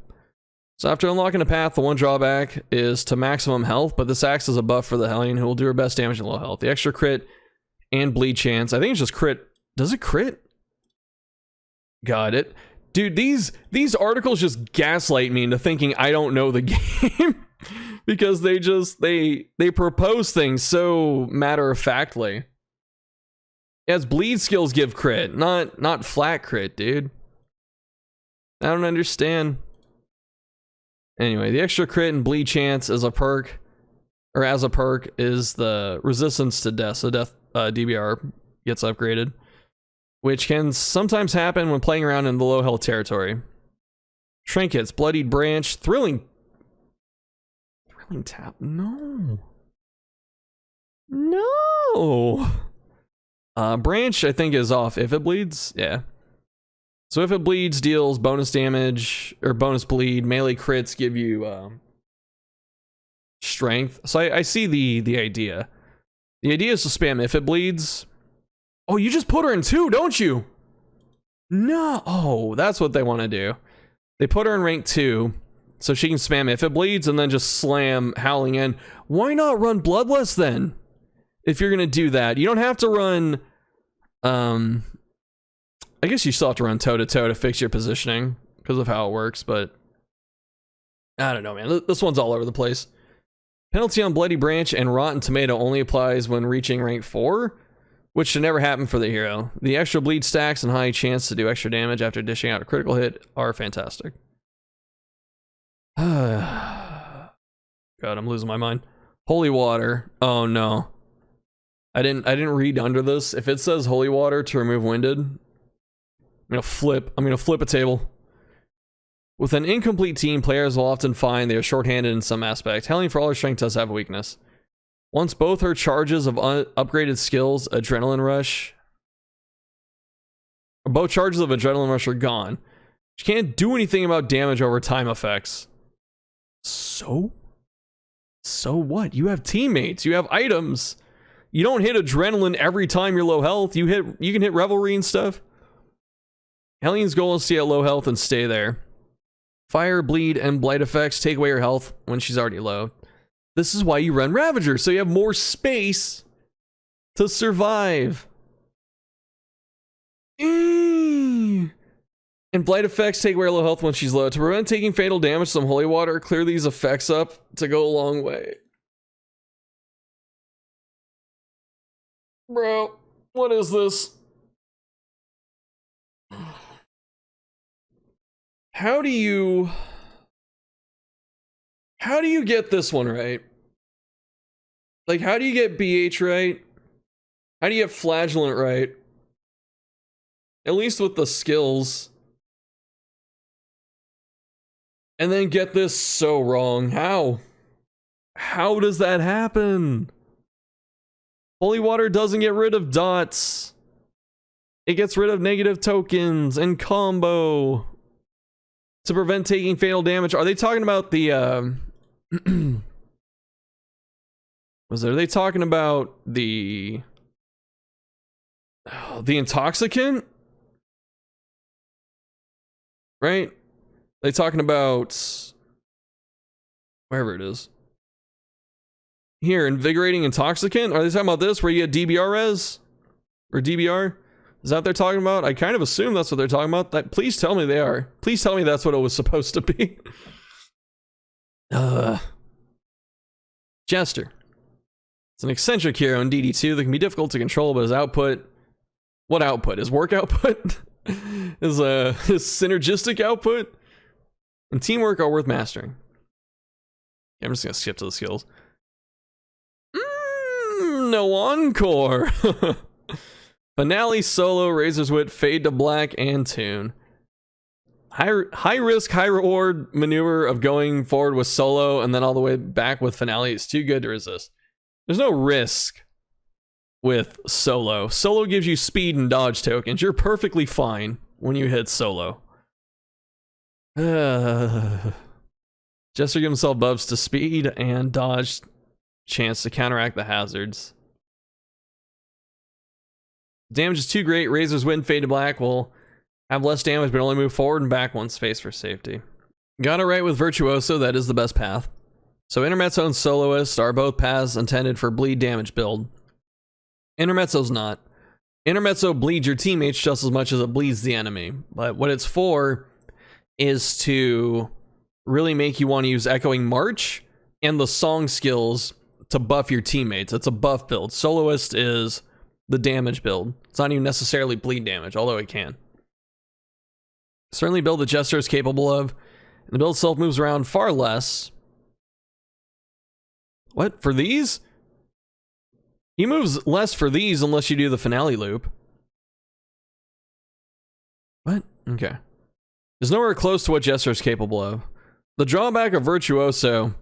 So after unlocking a path, the one drawback is to maximum health, but this acts as a buff for the Hellion, who will do her best damage in low health. The extra crit and bleed chance. I think it's just crit. Does it crit? Got it. Dude, these articles just gaslight me into thinking I don't know the game. Because they propose things so matter-of-factly. Yes, bleed skills give crit, not flat crit, dude. I don't understand. Anyway, the extra crit and bleed chance is a perk, or as a perk, is the resistance to death. So death DBR gets upgraded, which can sometimes happen when playing around in the low health territory. Trinkets, bloodied branch, thrilling tap. No. Branch I think is off if it bleeds. Yeah. So if it bleeds, deals bonus damage or bonus bleed. Melee crits give you strength. So I see the idea. The idea is to spam if it bleeds. Oh, you just put her in 2, don't you? No. Oh, that's what they want to do. They put her in rank 2 so she can spam if it bleeds and then just slam Howling in. Why not run Bloodlust then? If you're going to do that, you don't have to run. I guess you still have to run toe-to-toe to fix your positioning because of how it works, but I don't know, man. This one's all over the place. Penalty on Bloody Branch and Rotten Tomato only applies when reaching rank 4, which should never happen for the hero. The extra bleed stacks and high chance to do extra damage after dishing out a critical hit are fantastic. God, I'm losing my mind. Holy Water. Oh no. I didn't read under this. If it says Holy Water to remove Winded, I'm gonna flip a table. With an incomplete team, players will often find they are shorthanded in some aspect. Helene for all her strength does have a weakness. Once both her charges of upgraded skills, Adrenaline Rush, both charges of Adrenaline Rush are gone. She can't do anything about damage over time effects. So what? You have teammates, you have items. You don't hit Adrenaline every time you're low health. You can hit Revelry and stuff. Helene's goal is to stay at low health and stay there. Fire, bleed, and blight effects take away her health when she's already low. This is why you run Ravager, so you have more space to survive. And blight effects take away her low health when she's low. To prevent taking fatal damage, some Holy Water, clear these effects up to go a long way. Bro, what is this? How do you get this one right? Like, how do you get BH right? How do you get Flagellant right? At least with the skills. And then get this so wrong. How? How does that happen? Holy Water doesn't get rid of dots. It gets rid of negative tokens and combo to prevent taking fatal damage. Are they talking about the are they talking about the intoxicant? Right? Are they talking about wherever it is. Here, invigorating intoxicant? Are they talking about this where you get DBR res? Or DBR? Is that what they're talking about? I kind of assume that's what they're talking about. Please tell me they are. Please tell me that's what it was supposed to be. Jester. It's an eccentric hero in DD2 that can be difficult to control, but his output... What output? His work output? his synergistic output? And teamwork are worth mastering. Okay, I'm just going to skip to the skills. No encore. Finale, solo, Razor's Wit, fade to black, and tune. High risk, high reward maneuver of going forward with solo and then all the way back with finale is too good to resist. There's no risk with solo. Solo gives you speed and dodge tokens. You're perfectly fine when you hit solo. Jester gives himself buffs to speed and dodge chance to counteract the hazards. Damage is too great. Razor's Wit, fade to black will have less damage but only move forward and back one space for safety. Got it right with Virtuoso, that is the best path. So Intermezzo and Soloist are both paths intended for bleed damage build. Intermezzo's not. Intermezzo bleeds your teammates just as much as it bleeds the enemy. But what it's for is to really make you want to use Echoing March and the song skills to buff your teammates. It's a buff build. Soloist is the damage build. It's not even necessarily bleed damage, although it can. Certainly build the Jester is capable of. The build itself moves around far less. What? For these? He moves less for these unless you do the finale loop. What? Okay. Is nowhere close to what Jester is capable of. The drawback of Virtuoso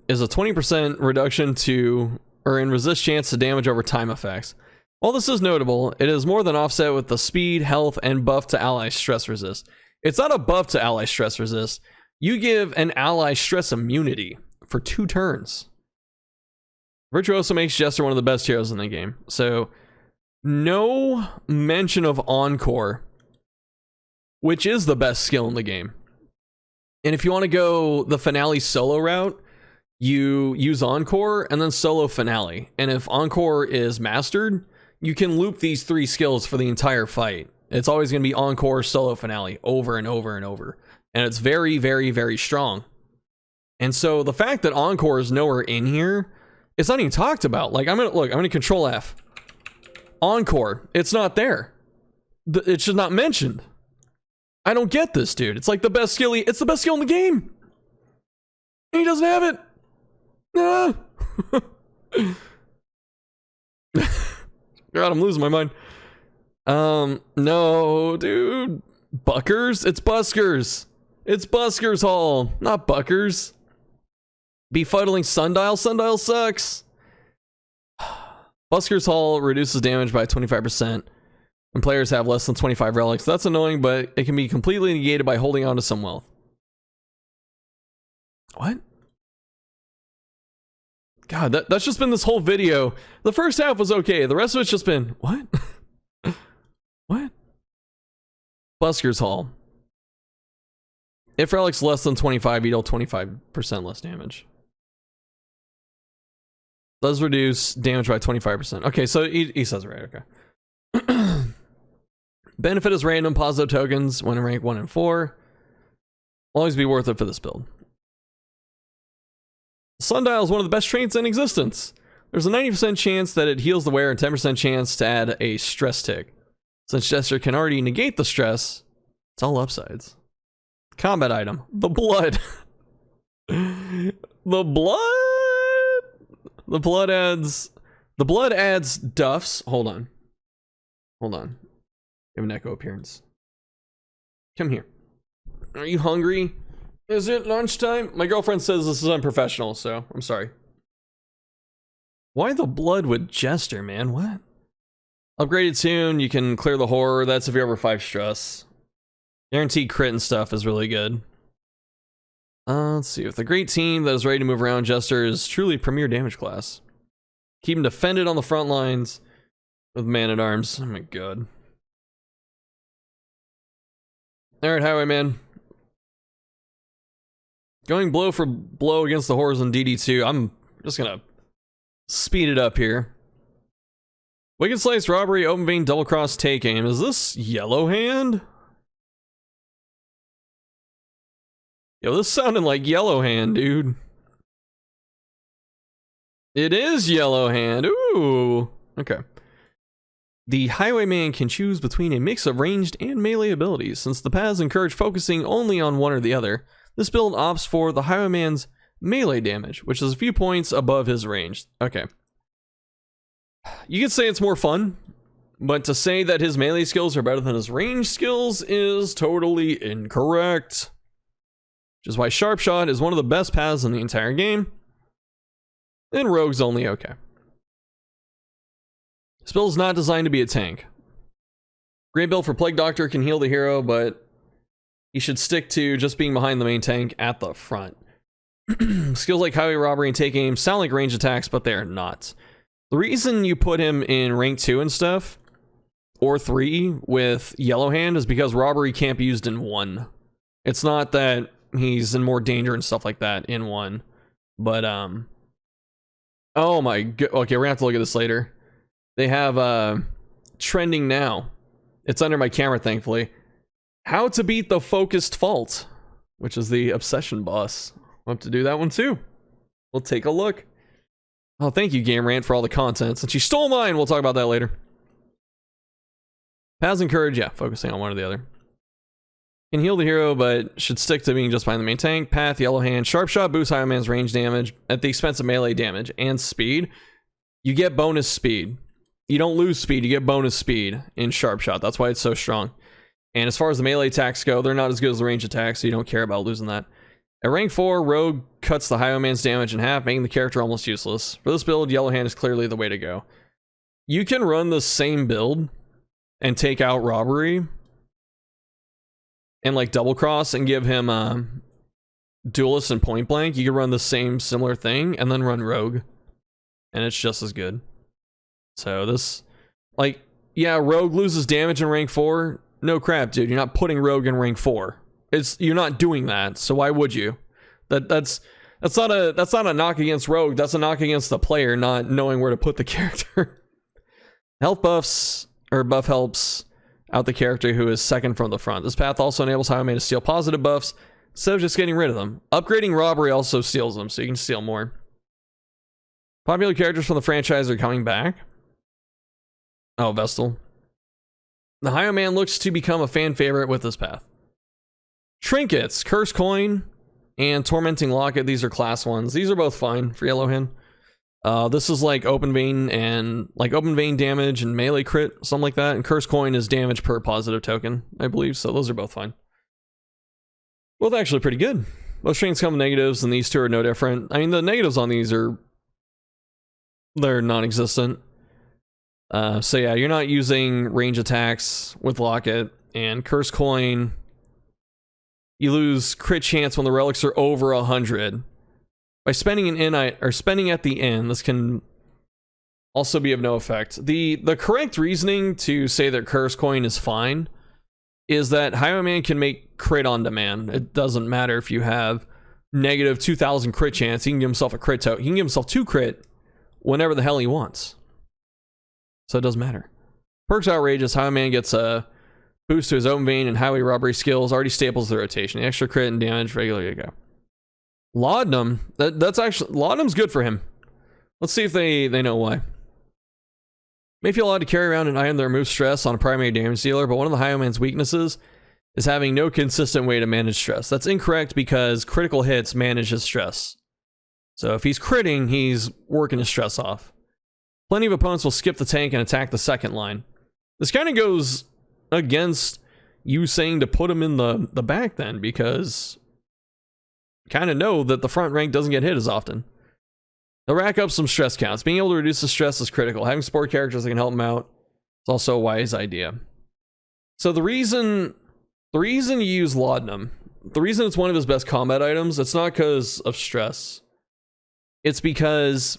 is a 20% reduction to, or in resist chance to damage over time effects. While this is notable, it is more than offset with the speed, health, and buff to ally stress resist. It's not a buff to ally stress resist. You give an ally stress immunity for 2 turns. Virtuoso makes Jester one of the best heroes in the game. So, no mention of Encore, which is the best skill in the game. And if you want to go the finale solo route, you use Encore and then solo finale. And if Encore is mastered, you can loop these 3 skills for the entire fight. It's always going to be Encore, solo finale, over and over and over. And it's very, very, very strong. And so the fact that Encore is nowhere in here, it's not even talked about. Like, I'm gonna control F. Encore, it's not there. It's just not mentioned. I don't get this, dude. It's like the best skill. It's the best skill in the game. And he doesn't have it. Ah. God, I'm losing my mind. No, dude. Buckers? It's Buskers. It's Buskers Hall, not Buckers. Befuddling Sundial? Sundial sucks. Buskers Hall reduces damage by 25% when players have less than 25 relics. That's annoying, but it can be completely negated by holding on to some wealth. What? God, that's just been this whole video. The first half was okay. The rest of it's just been, what? What? Buskers Hall. If relics less than 25, you deal 25% less damage. Does reduce damage by 25%. Okay, so he says it right, okay. Benefit is random positive tokens when in rank 1 and 4. Always be worth it for this build. Sundial is one of the best traits in existence. There's a 90% chance that it heals the wearer and 10% chance to add a stress tick. Since Jester can already negate the stress, it's all upsides. Combat item. The blood. The blood? The blood adds duffs. Hold on. You have an echo appearance. Come here. Are you hungry? Is it lunchtime? My girlfriend says this is unprofessional, so I'm sorry. Why the blood with Jester, man? What? Upgraded soon, you can clear the horror. That's if you're over 5 stress. Guaranteed crit and stuff is really good. Let's see. With a great team that is ready to move around, Jester is truly premier damage class. Keep him defended on the front lines with Man-at-Arms. Oh my god. Alright, Highwayman. Going blow for blow against the horrors in DD2. I'm just gonna speed it up here. Wicked Slice, Robbery, Open Vein, Double Cross, Take Aim. Is this Yellow Hand? Yo, this sounded like Yellow Hand, dude. It is Yellow Hand. Ooh. Okay. The Highwayman can choose between a mix of ranged and melee abilities. Since the paths encourage focusing only on one or the other, this build opts for the Highwayman's melee damage, which is a few points above his range. Okay. You could say it's more fun, but to say that his melee skills are better than his range skills is totally incorrect. Which is why Sharpshot is one of the best paths in the entire game, and Rogue's only okay. This build is not designed to be a tank. Great build for Plague Doctor, can heal the hero, but he should stick to just being behind the main tank at the front. Skills like Highway Robbery and Take Aim sound like range attacks, but they are not. The reason you put him in rank 2 and stuff, or 3 with Yellow Hand, is because Robbery can't be used in 1. It's not that he's in more danger and stuff like that in 1, but oh my god. Okay, we're gonna have to look at this later. They have trending now. It's under my camera, thankfully. How to beat the Focused Fault, which is the Obsession boss. We'll have to do that one too. We'll take a look. Oh, thank you, Game Rant, for all the content. Since you stole mine, we'll talk about that later. Paths encourage, yeah, focusing on one or the other. Can heal the hero, but should stick to being just behind the main tank. Path, Yellow Hand, Sharp Shot boosts High Man's range damage at the expense of melee damage and speed. You get bonus speed. You don't lose speed, you get bonus speed in Sharp Shot. That's why it's so strong. And as far as the melee attacks go, they're not as good as the range attacks, so you don't care about losing that. At rank 4, Rogue cuts the High Man's damage in half, making the character almost useless. For this build, Yellow Hand is clearly the way to go. You can run the same build and take out Robbery and like double cross and give him Duelist and Point Blank. You can run the same similar thing and then run Rogue, and it's just as good. So this, like, yeah, Rogue loses damage in rank 4. No crap, dude. You're not putting Rogue in rank 4. You're not doing that. So why would you? That's not a knock against Rogue. That's a knock against the player not knowing where to put the character. Health buffs or buff helps out the character who is second from the front. This path also enables High Man to steal positive buffs instead of just getting rid of them. Upgrading Robbery also steals them, so you can steal more. Popular characters from the franchise are coming back. Oh, Vestal. The High Man looks to become a fan favorite with this path. Trinkets, Curse Coin, and Tormenting Locket. These are class ones. These are both fine for Yellow Hand. This is like Open Vein and like Open Vein damage and melee crit, something like that. And Curse Coin is damage per positive token, I believe. So those are both fine. Both actually pretty good. Most trinkets come with negatives, and these two are no different. I mean, the negatives on these they're non-existent. So yeah, you're not using range attacks with Locket, and Curse Coin, you lose crit chance when the relics are over 100. By spending spending at the end, this can also be of no effect. The correct reasoning to say that Curse Coin is fine is that High Man can make crit on demand. It doesn't matter if you have negative 2,000 crit chance. He can give himself a crit token. He can give himself 2 crit whenever the hell he wants. So it doesn't matter. Perks outrageous. High Man gets a boost to his Open Vein and Highway Robbery skills. Already staples the rotation. The extra crit and damage regularly go. Laudanum. That's actually Laudanum's good for him. Let's see if they know why. May feel odd to carry around an item that removes stress on a primary damage dealer, but one of the High Man's weaknesses is having no consistent way to manage stress. That's incorrect because critical hits manage his stress. So if he's critting, he's working his stress off. Plenty of opponents will skip the tank and attack the second line. This kind of goes against you saying to put him in the back then, because you kind of know that the front rank doesn't get hit as often. They'll rack up some stress counts. Being able to reduce the stress is critical. Having support characters that can help him out is also a wise idea. So the reason you use Laudanum, the reason it's one of his best combat items, it's not because of stress. It's because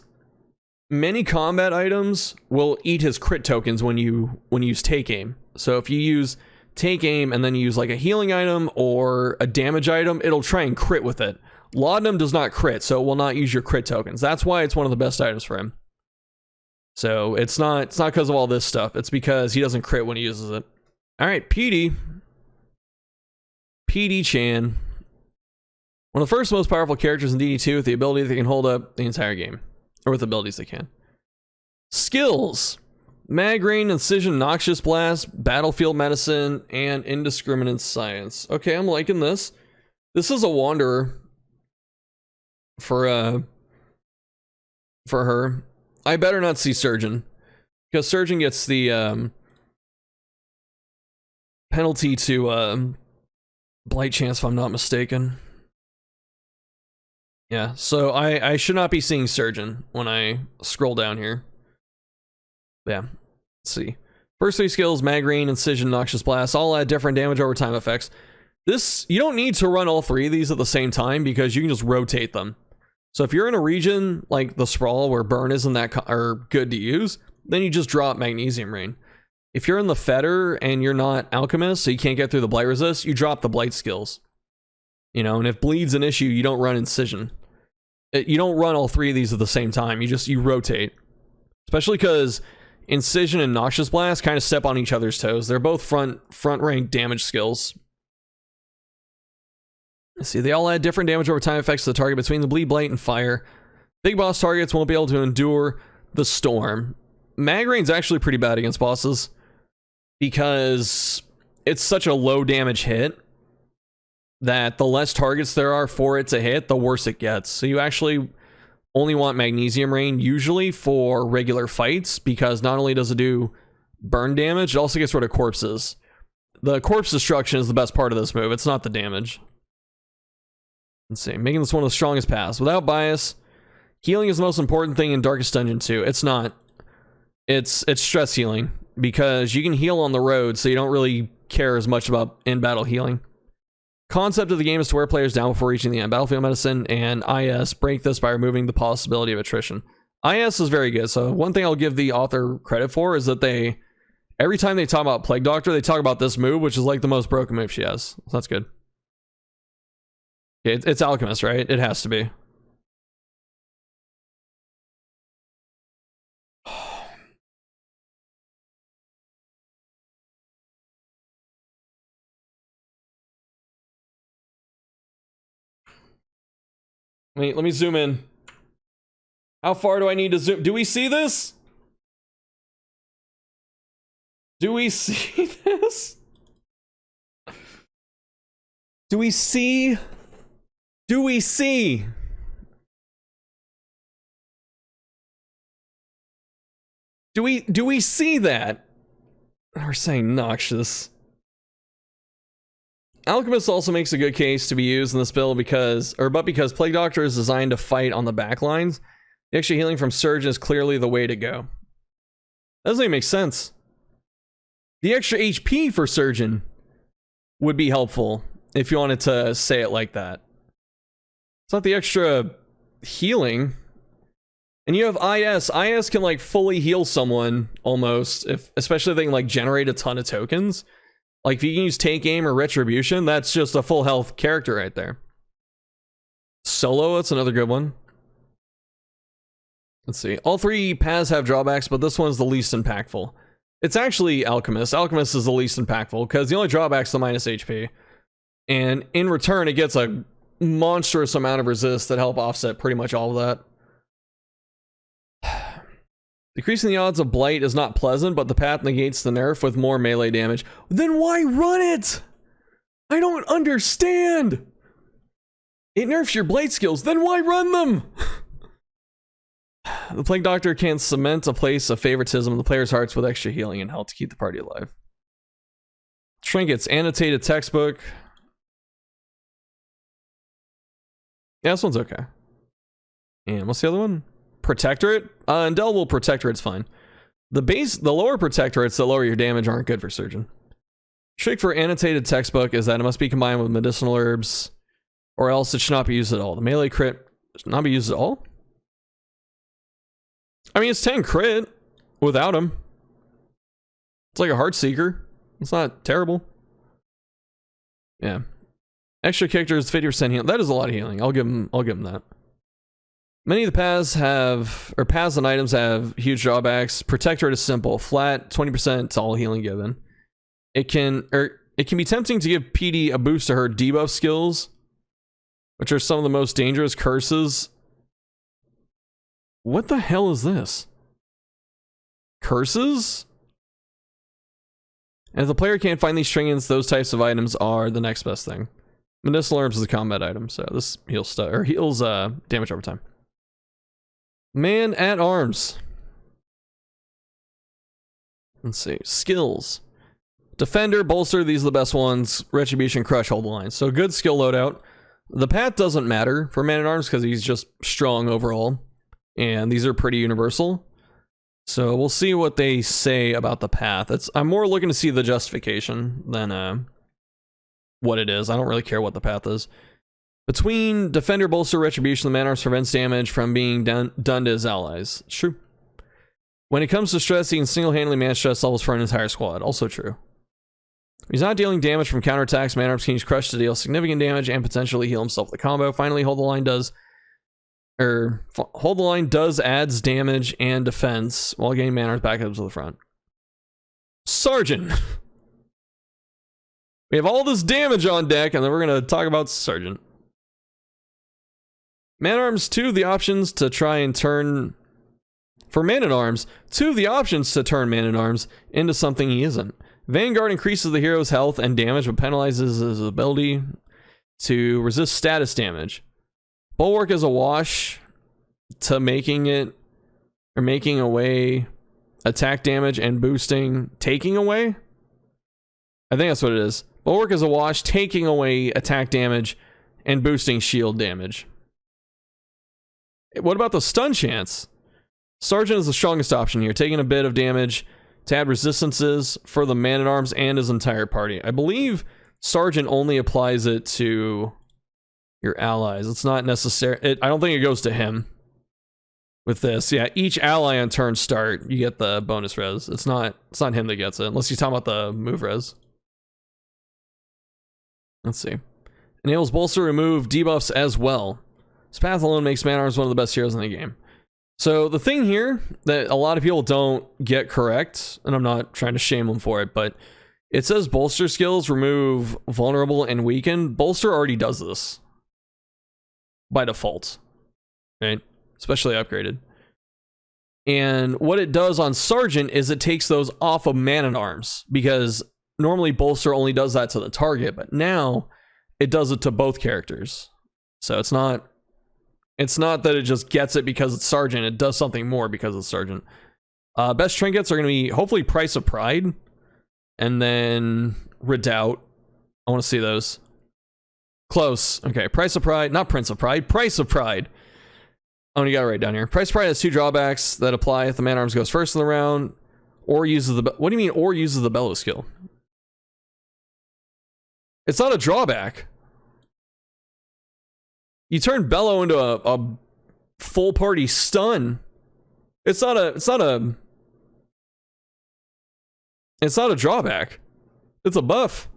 many combat items will eat his crit tokens when you use Take Aim. So if you use Take Aim and then you use like a healing item or a damage item, it'll try and crit with it. Laudanum does not crit, so it will not use your crit tokens. That's why it's one of the best items for him. So it's not because of all this stuff. It's because he doesn't crit when he uses it. All right, PD Chan. One of the first most powerful characters in DD2 with the ability that they can hold up the entire game. Or with abilities they can. Skills. Mag Rain, Incision, Noxious Blast, Battlefield Medicine, and Indiscriminate Science. Okay, I'm liking this. This is a Wanderer for her. I better not see Surgeon, because Surgeon gets the penalty to Blight Chance, if I'm not mistaken. Yeah, so I should not be seeing Surgeon when I scroll down here. Yeah, let's see. First 3 skills, Mag Rain, Incision, Noxious Blast, all add different damage over time effects. This, you don't need to run all 3 of these at the same time because you can just rotate them. So if you're in a region like the Sprawl where Burn isn't that good to use, then you just drop Magnesium Rain. If you're in the Fetter and you're not Alchemist, so you can't get through the Blight Resist, you drop the Blight skills. You know, and if Bleed's an issue, you don't run Incision. You don't run all 3 of these at the same time. You rotate. Especially because Incision and Noxious Blast kind of step on each other's toes. They're both front rank damage skills. Let's see, they all add different damage over time effects to the target between the Bleed, Blight, and Fire. Big boss targets won't be able to endure the Storm. Mag Rain's actually pretty bad against bosses because it's such a low damage hit that the less targets there are for it to hit, the worse it gets. So you actually only want Magnesium Rain usually for regular fights, because not only does it do burn damage, it also gets rid of corpses. The corpse destruction is the best part of this move. It's not the damage. Let's see. Making this one of the strongest paths. Without bias, healing is the most important thing in Darkest Dungeon 2. It's not. It's stress healing, because you can heal on the road, so you don't really care as much about in-battle healing. Concept of the game is to wear players down before reaching the end. Battlefield Medicine and IS break this by removing the possibility of attrition. IS is very good. So one thing I'll give the author credit for is that every time they talk about Plague Doctor, they talk about this move, which is like the most broken move she has. So that's good. Okay, it's Alchemist, right? It has to be. Let me zoom in. How far do I need to zoom? Do we see this? Do we see this? Do we see? Do we see? Do we see that? We're saying noxious. Alchemist also makes a good case to be used in this build because Plague Doctor is designed to fight on the back lines. The extra healing from Surgeon is clearly the way to go. That doesn't even make sense. The extra HP for Surgeon would be helpful if you wanted to say it like that. It's not the extra healing. And you have IS. IS can like fully heal someone almost, especially if they can like generate a ton of tokens. Like, if you can use Take Aim or Retribution, that's just a full health character right there. Solo, that's another good one. Let's see. All three paths have drawbacks, but this one's the least impactful. It's actually Alchemist. Alchemist is the least impactful, because the only drawback is the minus HP. And in return, it gets a monstrous amount of resist that help offset pretty much all of that. Decreasing the odds of Blight is not pleasant, but the path negates the nerf with more melee damage. Then why run it? I don't understand. It nerfs your Blight skills, then why run them? The Plague Doctor can cement a place of favoritism in the player's hearts with extra healing and help to keep the party alive. Trinkets, annotated textbook. Yeah, this one's okay. And what's the other one? Protectorate? Indelible Protectorate's fine. The lower Protectorates that lower your damage aren't good for Surgeon. Trick for annotated textbook is that it must be combined with medicinal herbs, or else it should not be used at all. The melee crit should not be used at all? I mean, it's 10 crit without him. It's like a Heartseeker. It's not terrible. Yeah. Extra characters, 50% healing. That is a lot of healing. I'll give him that. Many of the paths and items have huge drawbacks. Protectorate is simple. Flat, 20%, it's all healing given. It can be tempting to give PD a boost to her debuff skills, which are some of the most dangerous curses. What the hell is this? Curses? And if the player can't find these trinkets, those types of items are the next best thing. Medicinal herbs is a combat item, so this heals damage over time. Man at Arms. Let's see. Skills. Defender, Bolster, these are the best ones. Retribution, Crush, Hold the Line. So good skill loadout. The path doesn't matter for Man at Arms because he's just strong overall. And these are pretty universal. So we'll see what they say about the path. I'm more looking to see the justification than what it is. I don't really care what the path is. Between Defender, Bolster, Retribution, the Man at Arms prevents damage from being done to his allies. It's true. When it comes to stress, he can single-handedly manage stress levels for an entire squad. Also true. He's not dealing damage from counterattacks. Man at Arms can use Crush to deal significant damage and potentially heal himself with the combo. Finally, Hold the Line adds damage and defense while getting Man at Arms back up to the front. Sergeant. We have all this damage on deck, and then we're going to talk about Sergeant. Man at Arms, two of the options to turn Man at Arms into something he isn't. Vanguard increases the hero's health and damage, but penalizes his ability to resist status damage. Bulwark is a wash to making away attack damage and boosting, taking away? I think that's what it is. Bulwark is a wash, taking away attack damage and boosting shield damage. What about the stun chance? Sergeant is the strongest option here, taking a bit of damage to add resistances for the Man-at-Arms and his entire party. I believe Sergeant only applies it to your allies. It's not necessary. I don't think it goes to him with this. Yeah, each ally on turn start, you get the bonus res. It's not him that gets it, unless you're talking about the move res. Let's see. Enables bolster remove debuffs as well. This path alone makes Man-at-Arms one of the best heroes in the game. So the thing here that a lot of people don't get correct, and I'm not trying to shame them for it, but it says bolster skills remove vulnerable and weaken. Bolster already does this by default, right? Especially upgraded. And what it does on Sergeant is it takes those off of Man-at-Arms, because normally bolster only does that to the target, but now it does it to both characters. So it's not that it just gets it because it's Sergeant, it does something more because it's Sergeant. Best trinkets are going to be hopefully Price of Pride and then Redoubt. I want to see those. Close. Okay, Price of Pride, not Prince of Pride, Price of Pride. Oh, you got it right down here. Price of Pride has 2 drawbacks that apply if the Man-at-Arms goes first in the round or uses the... What do you mean, or uses the Bellow skill? It's not a drawback. You turn Bellow into a full party stun. It's not a drawback. It's a buff.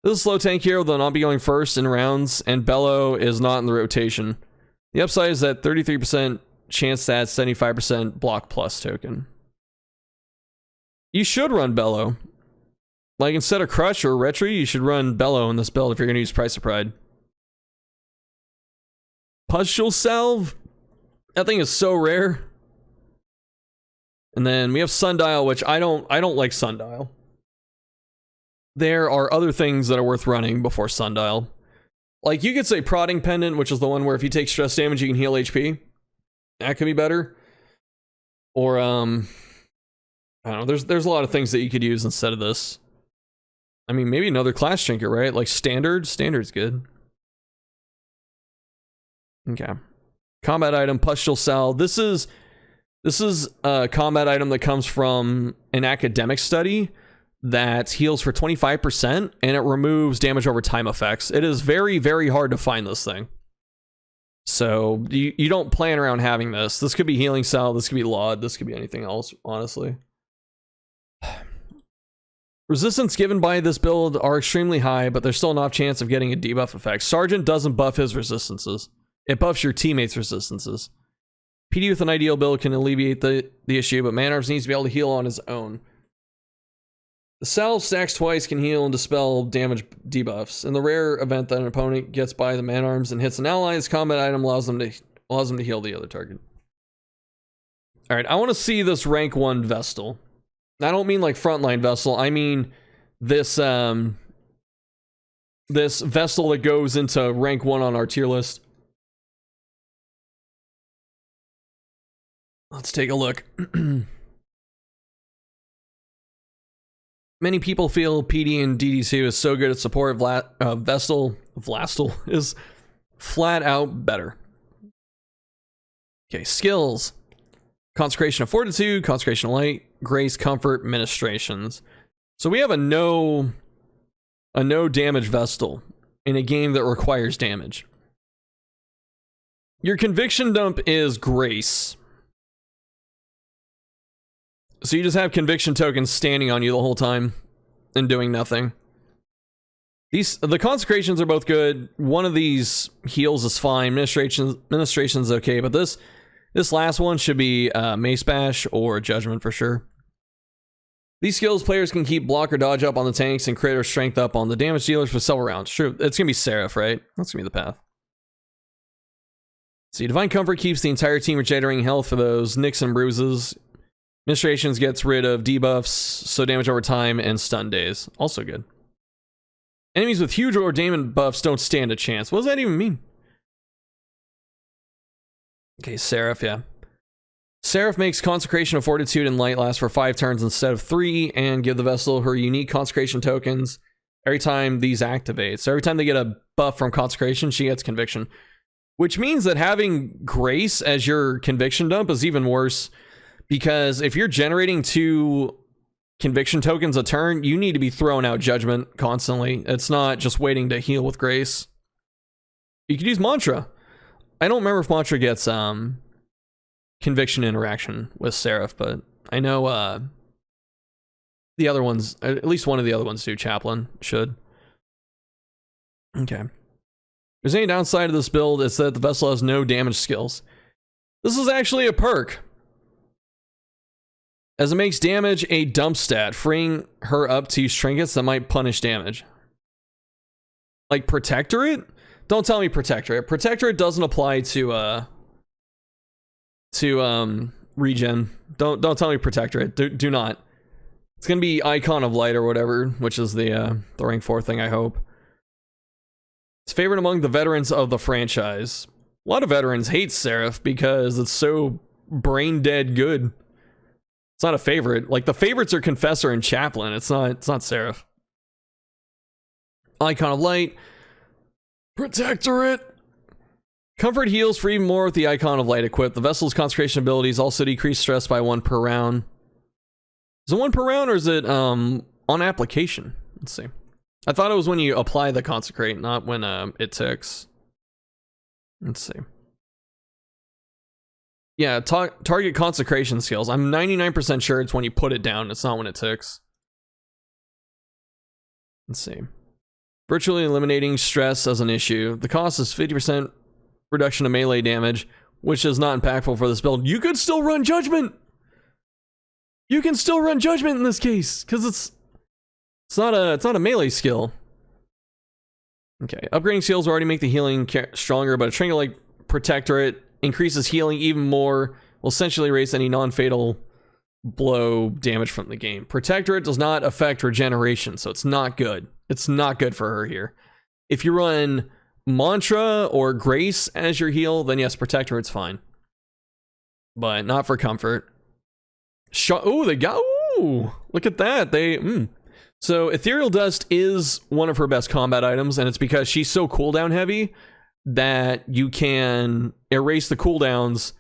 This is a slow tank hero that will not be going first in rounds, and Bellow is not in the rotation. The upside is that 33% chance to add 75% block plus token. You should run Bellow. Like, instead of Crush or Retry, you should run Bellow in this build if you're going to use Price of Pride. Pustule Salve. That thing is so rare. And then we have Sundial, which I don't like Sundial. There are other things that are worth running before Sundial. Like, you could say Prodding Pendant, which is the one where if you take stress damage, you can heal HP. That could be better. Or, I don't know, there's a lot of things that you could use instead of this. I mean, maybe another class trinket, right? Like Standard. Standard's good. Okay. Combat item, Pustule Salve. This is a combat item that comes from an academic study that heals for 25% and it removes damage over time effects. It is very, very hard to find this thing. So you don't plan around having this. This could be Healing Salve, this could be Laud, this could be anything else, honestly. Resistance given by this build are extremely high, but there's still an off chance of getting a debuff effect. Sergeant doesn't buff his resistances. It buffs your teammates' resistances. PD with an ideal build can alleviate the issue, but Man-at-Arms needs to be able to heal on his own. The Salve stacks twice can heal and dispel damage debuffs. In the rare event that an opponent gets by the Man-at-Arms and hits an ally, this combat item allows them to heal the other target. Alright, I want to see this rank 1 Vestal. I don't mean like frontline Vestal, I mean this this Vestal that goes into rank 1 on our tier list. Let's take a look. Many people feel PD and DD2 is so good at support, Vestal is flat out better. Okay, skills. Consecration of Fortitude, Consecration of Light, Grace, Comfort, Ministrations. So we have a no damage Vestal in a game that requires damage. Your Conviction Dump is Grace. So you just have conviction tokens standing on you the whole time and doing nothing. The consecrations are both good. One of these heals is fine. Ministration's okay, but this last one should be Mace Bash or Judgment for sure. These skills players can keep block or dodge up on the tanks and crit or strength up on the damage dealers for several rounds. True, it's gonna be Seraph, right? That's gonna be the path. See, Divine Comfort keeps the entire team regenerating health for those nicks and bruises. Ministrations gets rid of debuffs, so damage over time, and stun days. Also good. Enemies with huge ordainment buffs don't stand a chance. What does that even mean? Okay, Seraph, yeah. Seraph makes Consecration of Fortitude and Light last for 5 turns instead of 3, and give the Vessel her unique Consecration tokens every time these activate. So every time they get a buff from Consecration, she gets Conviction. Which means that having Grace as your Conviction dump is even worse, because if you're generating 2 Conviction tokens a turn, you need to be throwing out Judgment constantly. It's not just waiting to heal with Grace. You could use Mantra. I don't remember if Mantra gets Conviction interaction with Seraph, but I know the other ones, at least one of the other ones do. Chaplain should. Okay. If there's any downside of this build, it's that the Vessel has no damage skills. This is actually a perk, as it makes damage a dump stat, freeing her up to use trinkets that might punish damage. Like Protectorate? Don't tell me Protectorate. Protectorate doesn't apply to regen. Don't tell me Protectorate. Do not. It's gonna be Icon of Light or whatever, which is the rank 4 thing, I hope. It's favored among the veterans of the franchise. A lot of veterans hate Seraph because it's so brain dead good. It's not a favorite. Like, the favorites are Confessor and Chaplain. It's not Seraph. Icon of Light. Protectorate. Comfort heals for even more with the Icon of Light equipped. The Vessel's concentration abilities also decrease stress by 1 per round. Is it 1 per round, or is it on application? Let's see. I thought it was when you apply the Consecrate, not when it ticks. Let's see. Yeah, target Consecration skills. I'm 99% sure it's when you put it down. It's not when it ticks. Let's see. Virtually eliminating stress as an issue. The cost is 50% reduction of melee damage, which is not impactful for this build. You could still run Judgment! You can still run Judgment in this case, because it's not a melee skill. Okay, upgrading skills already make the healing stronger, but a trinket like Protectorate increases healing even more, will essentially erase any non-fatal blow damage from the game. Protectorate does not affect regeneration, so it's not good. It's not good for her here. If you run Mantra or Grace as your heal, then yes, Protectorate's fine. But not for Comfort. Oh, they got... Ooh, look at that. So Ethereal Dust is one of her best combat items, and it's because she's so cooldown heavy that you can erase the cooldowns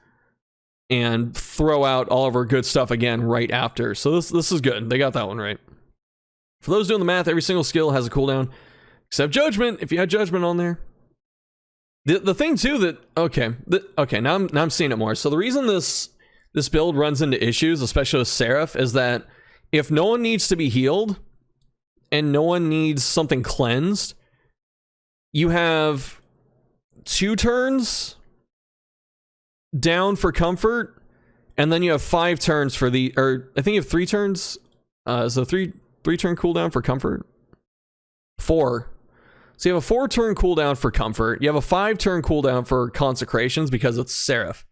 and throw out all of her good stuff again right after. So this is good. They got that one right. For those doing the math, every single skill has a cooldown, except Judgment, if you had Judgment on there. The thing too that... Okay, now I'm seeing it more. So the reason this build runs into issues, especially with Seraph, is that if no one needs to be healed and no one needs something cleansed, you have 2 turns down for Comfort, and then you have 5 turns for the... Or I think you have 3 turns. So 3 turn cooldown for Comfort? 4. So you have a 4-turn cooldown for Comfort. You have a 5-turn cooldown for Consecrations because it's Seraph.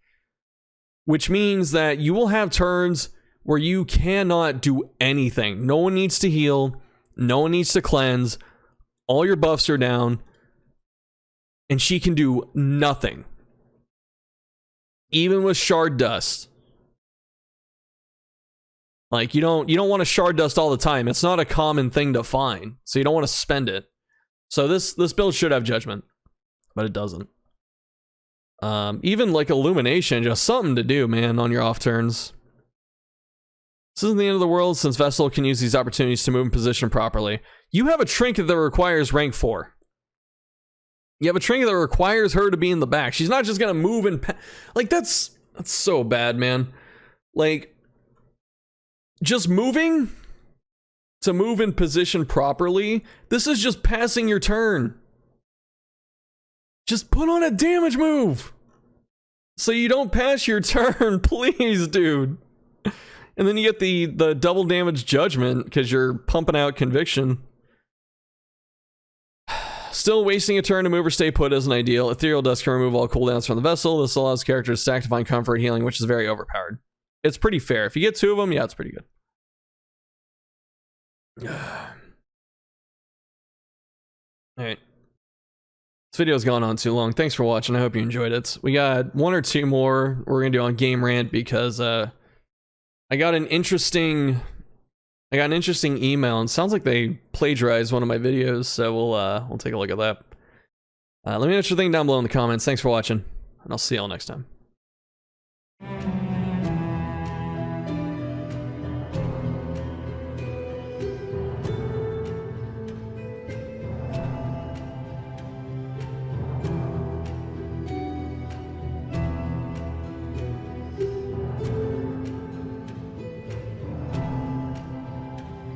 Which means that you will have turns where you cannot do anything. No one needs to heal. No one needs to cleanse. All your buffs are down. And she can do nothing. Even with Shard Dust. Like, you don't want to Shard Dust all the time. It's not a common thing to find. So you don't want to spend it. So this build should have Judgment. But it doesn't. Even like Illumination, just something to do, man, on your off turns. This isn't the end of the world, since Vessel can use these opportunities to move in position properly. You have a trinket that requires rank 4. You have a trinket that requires her to be in the back. She's not just gonna move and... Like, that's so bad, man. Like, just moving to move in position properly, this is just passing your turn. Just put on a damage move so you don't pass your turn, please, dude. And then you get the double damage Judgment because you're pumping out Conviction. Still, wasting a turn to move or stay put isn't ideal. Ethereal Dust can remove all cooldowns from the Vessel. This allows characters to stack Divine Comfort healing, which is very overpowered. It's pretty fair. If you get 2 of them, yeah, it's pretty good. Alright. This video's gone on too long. Thanks for watching. I hope you enjoyed it. We got 1 or 2 more we're gonna do on Game Rant because I got an interesting email, and it sounds like they plagiarized one of my videos, so we'll take a look at that. Let me know what you think down below in the comments. Thanks for watching, and I'll see y'all next time.